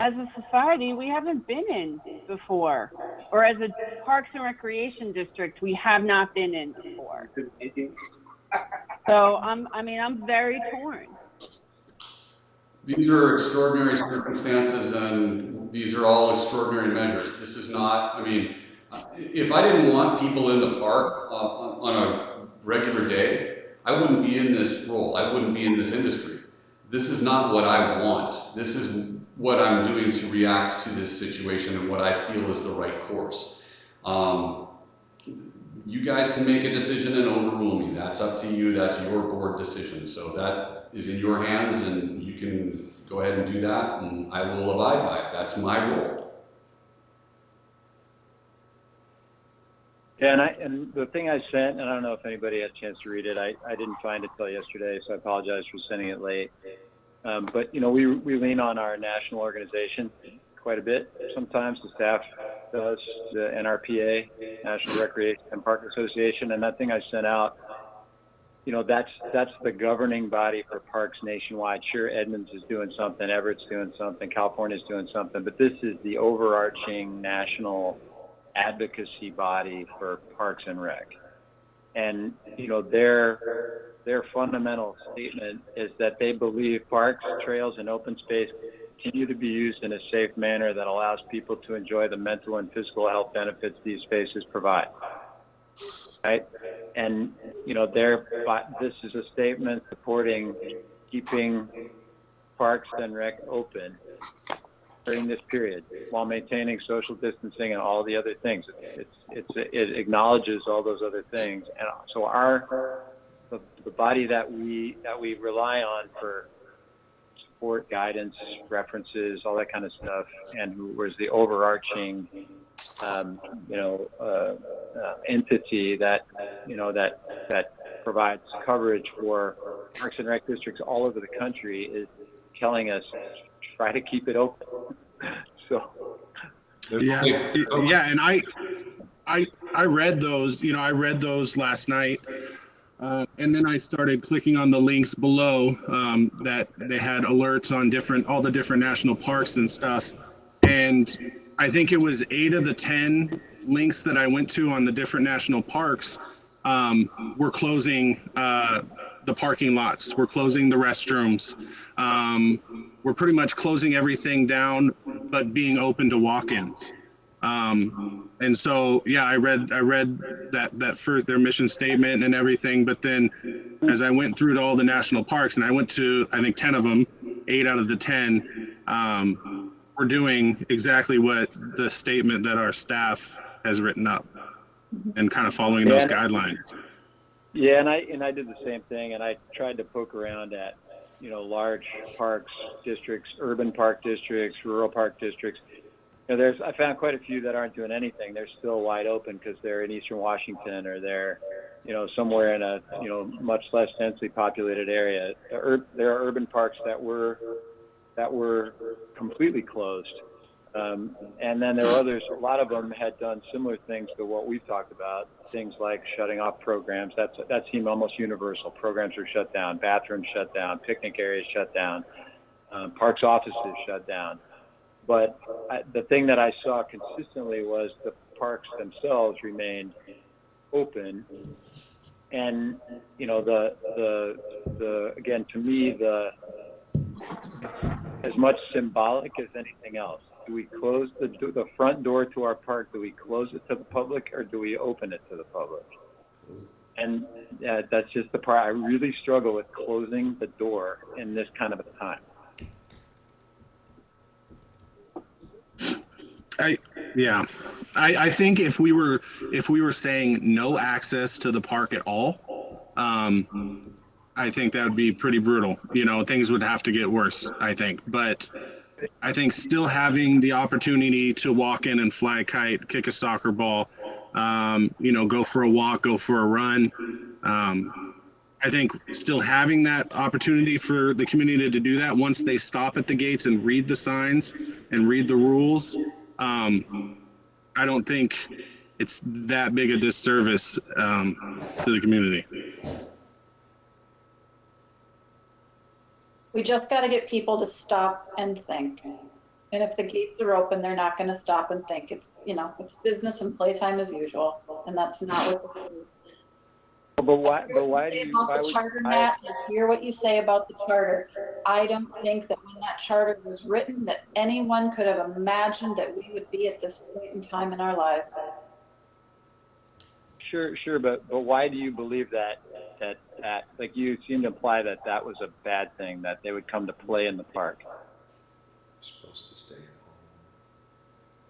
as a society we haven't been in before, or as a Parks and Recreation District we have not been in before. So I'm very torn. These are extraordinary circumstances, and these are all extraordinary measures. This is not, if I didn't want people in the park on a regular day, I wouldn't be in this role. I wouldn't be in this industry. This is not what I want. This is what I'm doing to react to this situation and what I feel is the right course. You guys can make a decision and overrule me. That's up to you. That's your board decision. So that is in your hands, and you can go ahead and do that, and I will abide by it. That's my role. Yeah, and the thing I sent, and I don't know if anybody had a chance to read it. I didn't find it till yesterday, so I apologize for sending it late. But we lean on our national organization quite a bit. Sometimes the staff does, the NRPA, National Recreation and Park Association, and that thing I sent out, that's the governing body for parks nationwide. Sure, Edmonds is doing something, Everett's doing something, California's doing something, but this is the overarching national advocacy body for Parks and Rec. And their fundamental statement is that they believe parks, trails, and open space continue to be used in a safe manner that allows people to enjoy the mental and physical health benefits these spaces provide. Right? And this is a statement supporting keeping parks and rec open during this period while maintaining social distancing and all the other things. It acknowledges all those other things, and so the body that we rely on for support, guidance, references, all that kind of stuff, and who was the overarching entity that provides coverage for parks and rec districts all over the country, is telling us try to keep it open. So yeah, and I read those. I read those last night. And then I started clicking on the links below that they had alerts on all the different national parks and stuff. And I think it was 8 of the 10 links that I went to on the different national parks were closing the parking lots. We're closing the restrooms. We're pretty much closing everything down, but being open to walk-ins. And so, yeah, I read that first, their mission statement and everything. But then as I went through to all the national parks, and I went to, I think 10 of them, 8 out of the 10, we're doing exactly what the statement that our staff has written up and kind of following those guidelines. Yeah, and I did the same thing, and I tried to poke around at, large parks, districts, urban park districts, rural park districts. I found quite a few that aren't doing anything. They're still wide open because they're in Eastern Washington, or they're, somewhere in a, much less densely populated area. There are urban parks that were completely closed. And then there were others, a lot of them had done similar things to what we've talked about, things like shutting off programs. That seemed almost universal. Programs were shut down, bathrooms shut down, picnic areas shut down, parks offices shut down. But the thing that I saw consistently was the parks themselves remained open. And, you know, again, to me, as much symbolic as anything else. Do we close the front door to our park? Do we close it to the public, or do we open it to the public? And that's just the part I really struggle with, closing the door in this kind of a time. I think if we were saying no access to the park at all, I think that would be pretty brutal. You know, things would have to get worse, I think. But I think still having the opportunity to walk in and fly a kite, kick a soccer ball, you know, go for a walk, go for a run. I think still having that opportunity for the community to do that once they stop at the gates and read the signs and read the rules, I don't think it's that big a disservice to the community. We just got to get people to stop and think. And if the gates are open, they're not going to stop and think. It's, you know, it's business and playtime as usual. And that's not what this is. But why do you, about the charter, Matt, I hear what you say about the charter. I don't think that when that charter was written that anyone could have imagined that we would be at this point in time in our lives. Sure, but why do you believe that like you seem to imply that was a bad thing, that they would come to play in the park? Supposed to stay at home.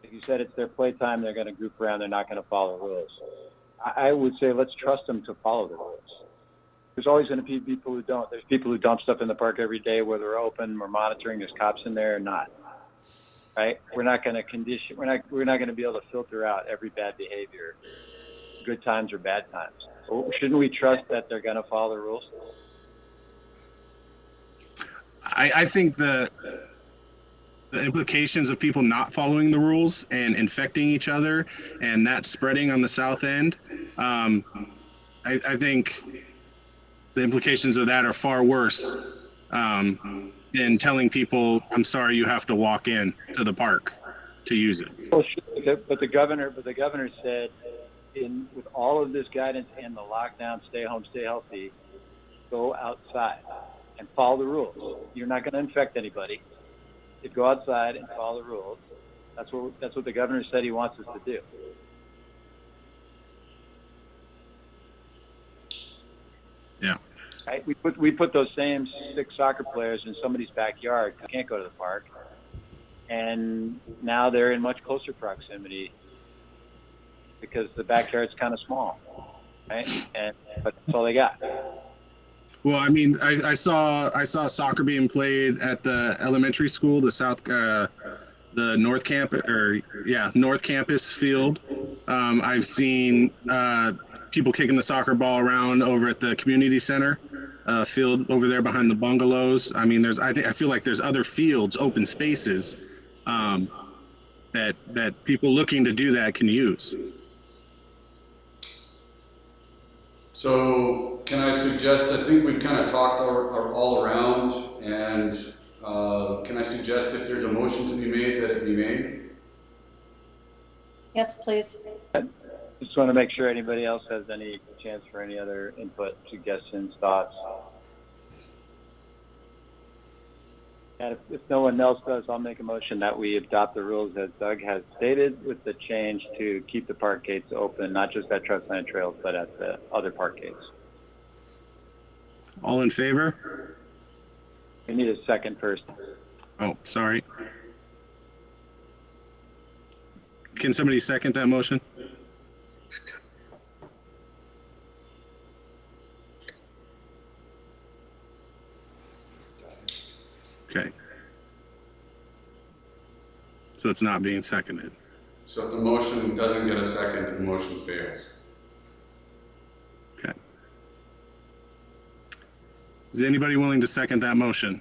Like you said, it's their playtime, they're going to group around, they're not going to follow the rules. I would say let's trust them to follow the rules. There's always going to be people who don't. There's people who dump stuff in the park every day, whether they're open, we're monitoring, there's cops in there or not. Right? We're not going to condition, we're not going to be able to filter out every bad behavior, good times or bad times. Shouldn't we trust that they're going to follow the rules? I think the implications of people not following the rules and infecting each other and that spreading on the south end, I think the implications of that are far worse than telling people, I'm sorry, you have to walk in to the park to use it. Well, sure, but the governor said, with all of this guidance and the lockdown, stay home, stay healthy, go outside and follow the rules. You're not going to infect anybody. You go outside and follow the rules. That's what the governor said he wants us to do. Yeah. Right? We put those same 6 soccer players in somebody's backyard who can't go to the park, and now they're in much closer proximity because the backyard's kind of small, right? But that's all they got. Well, I mean, I saw soccer being played at the elementary school, the North Campus field. I've seen people kicking the soccer ball around over at the community center field over there behind the bungalows. I mean, I feel like there's other fields, open spaces that people looking to do that can use. So can I suggest, I think we've kind of talked all around, and can I suggest if there's a motion to be made, that it be made? Yes, please. Just want to make sure anybody else has any chance for any other input, suggestions, thoughts. And if no one else does, I'll make a motion that we adopt the rules as Doug has stated, with the change to keep the park gates open, not just at Trustland Trails, but at the other park gates. All in favor? We need a second first. Oh, sorry. Can somebody second that motion? Okay. So it's not being seconded. So if the motion doesn't get a second, the motion fails. Okay. Is anybody willing to second that motion?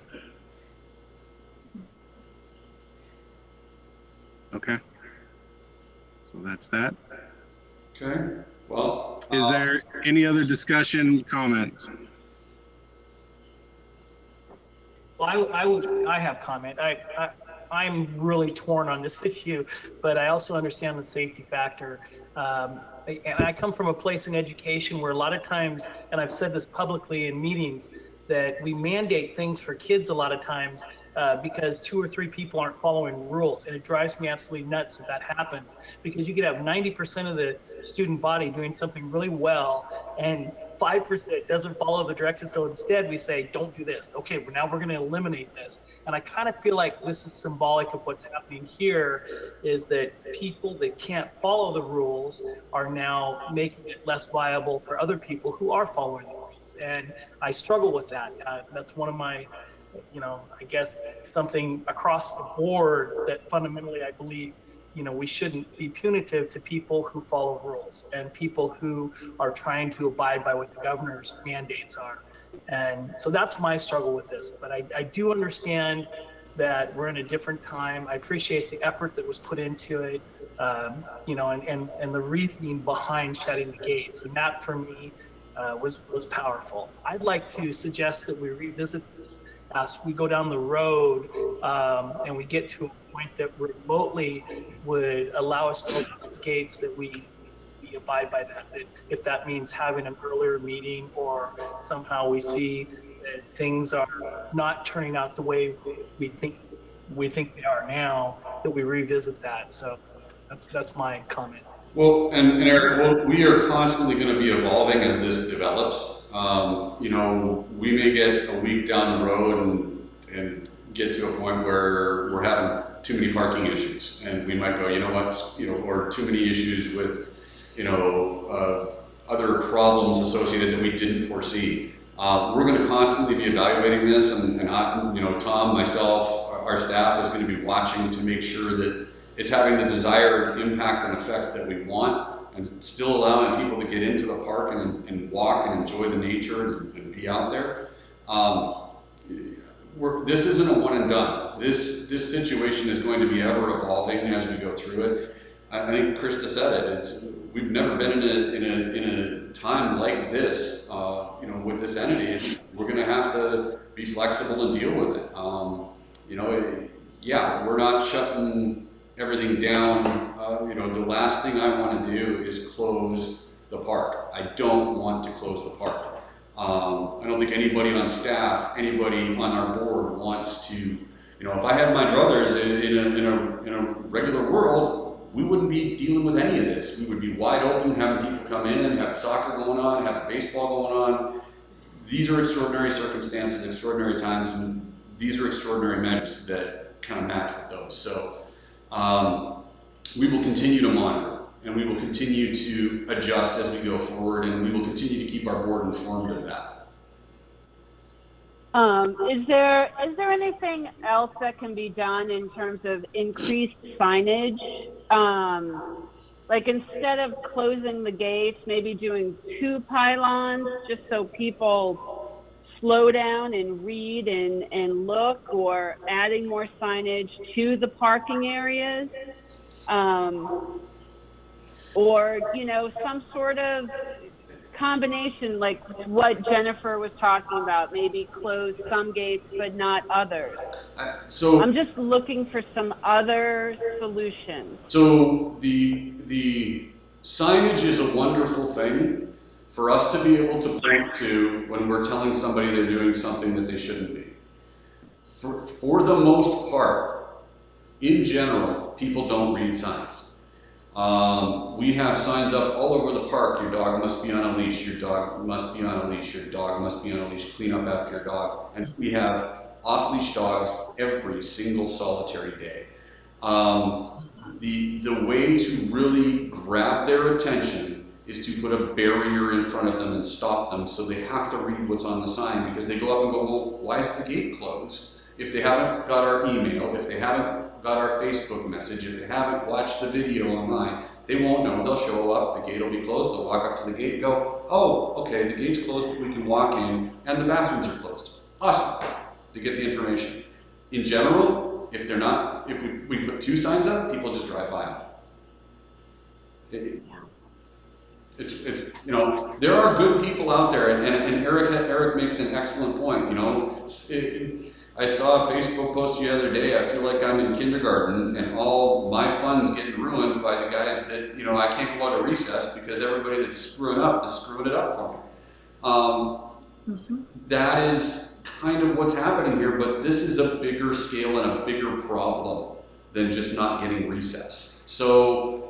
Okay. So that's that. Okay, well. Is there any other discussion, comments? Well, I have comment. I'm really torn on this issue, but I also understand the safety factor. And I come from a place in education where a lot of times, and I've said this publicly in meetings, that we mandate things for kids a lot of times because 2 or 3 people aren't following rules. And it drives me absolutely nuts that that happens, because you could have 90% of the student body doing something really well and 5% doesn't follow the directions. So instead we say, don't do this. Okay, well, now we're going to eliminate this. And I kind of feel like this is symbolic of what's happening here, is that people that can't follow the rules are now making it less viable for other people who are following the rules. And I struggle with that. That's one of my, I guess something across the board that fundamentally I believe we shouldn't be punitive to people who follow rules and people who are trying to abide by what the governor's mandates are. And so that's my struggle with this. But I do understand that we're in a different time. I appreciate the effort that was put into it, and the reasoning behind shutting the gates. And that for me was powerful. I'd like to suggest that we revisit this as we go down the road and we get to a point that remotely would allow us to open those gates, that we abide by that. That if that means having an earlier meeting, or somehow we see that things are not turning out the way we think they are now, that we revisit that. So that's my comment. Well, and Eric, we are constantly going to be evolving as this develops. We may get a week down the road and get to a point where we're having too many parking issues, and we might go, or too many issues with, other problems associated that we didn't foresee. We're going to constantly be evaluating this, and Tom, myself, our staff is going to be watching to make sure that it's having the desired impact and effect that we want, and still allowing people to get into the park and walk and enjoy the nature and be out there. This isn't a one and done. This situation is going to be ever evolving as we go through it. I think Krista said it. We've never been in a time like this, with this entity. We're going to have to be flexible and deal with it. We're not shutting everything down. The last thing I want to do is close the park. I don't want to close the park. I don't think anybody on staff, anybody on our board wants to, if I had my druthers in a regular world, we wouldn't be dealing with any of this. We would be wide open, having people come in, have soccer going on, have baseball going on. These are extraordinary circumstances, extraordinary times, and these are extraordinary measures that kind of match with those. So we will continue to monitor, and we will continue to adjust as we go forward, and we will continue to keep our board informed of that. Is there anything else that can be done in terms of increased signage? Like instead of closing the gates, maybe doing 2 pylons just so people slow down and read and look, or adding more signage to the parking areas? Or, some sort of combination, like what Jennifer was talking about, maybe close some gates but not others. So I'm just looking for some other solutions. So the signage is a wonderful thing for us to be able to point to when we're telling somebody they're doing something that they shouldn't be. For the most part, in general, people don't read signs. We have signs up all over the park. Your dog must be on a leash. Your dog must be on a leash. Your dog must be on a leash. Clean up after your dog. And we have off-leash dogs every single solitary day. The way to really grab their attention is to put a barrier in front of them and stop them, so they have to read what's on the sign, because they go up and go, well, why is the gate closed? If they haven't got our email, if they haven't got our Facebook message, if they haven't watched the video online, they won't know. They'll show up, the gate will be closed, they'll walk up to the gate and go, oh, okay, the gate's closed, but we can walk in, and the bathrooms are closed. Awesome, to get the information. In general, if if we put 2 signs up, people just drive by them. It's you know, there are good people out there, and Eric makes an excellent point. You know, I saw a Facebook post the other day. I feel like I'm in kindergarten, and all my fun's getting ruined by the guys that, you know, I can't go out of recess because everybody that's screwing up is screwing it up for me. That is kind of what's happening here, but this is a bigger scale and a bigger problem than just not getting recess. So.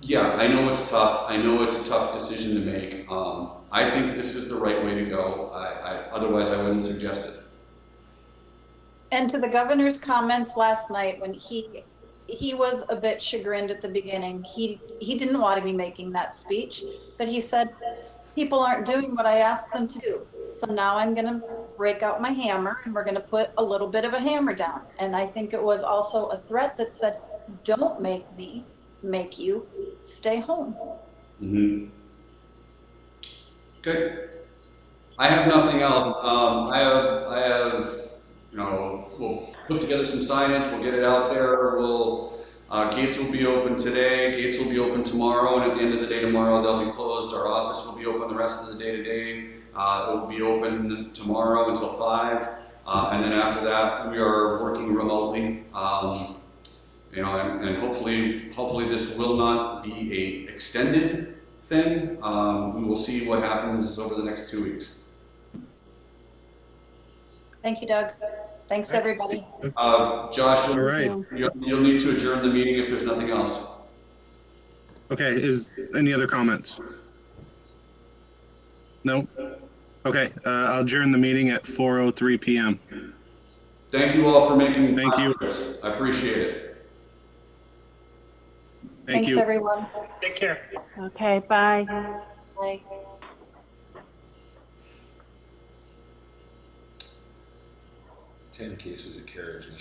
Yeah, I know it's tough. I know it's a tough decision to make. I think this is the right way to go. Otherwise, I wouldn't suggest it. And to the governor's comments last night, when he was a bit chagrined at the beginning. He didn't want to be making that speech, but he said, people aren't doing what I asked them to do. So now I'm going to break out my hammer and we're going to put a little bit of a hammer down. And I think it was also a threat that said, don't make you stay home. Okay. I have nothing else. I have, you know, we'll put together some signage. We'll get it out there. Gates will be open today. Gates will be open tomorrow. And at the end of the day tomorrow, they'll be closed. Our office will be open the rest of the day today. It will be open tomorrow until 5. And then after that, we are working remotely. You know, and hopefully this will not be a extended thing. We will see what happens over the next 2 weeks. Thank you, Doug. Thanks, everybody. Josh, All you'll need to adjourn the meeting if there's nothing else. Okay, is any other comments? No? Okay, I'll adjourn the meeting at 4:03 p.m. Thank you all for making Thank you. this. I appreciate it. Thank Thanks, you. everyone. Take care. Okay, bye. Bye. 10 cases of carriage now.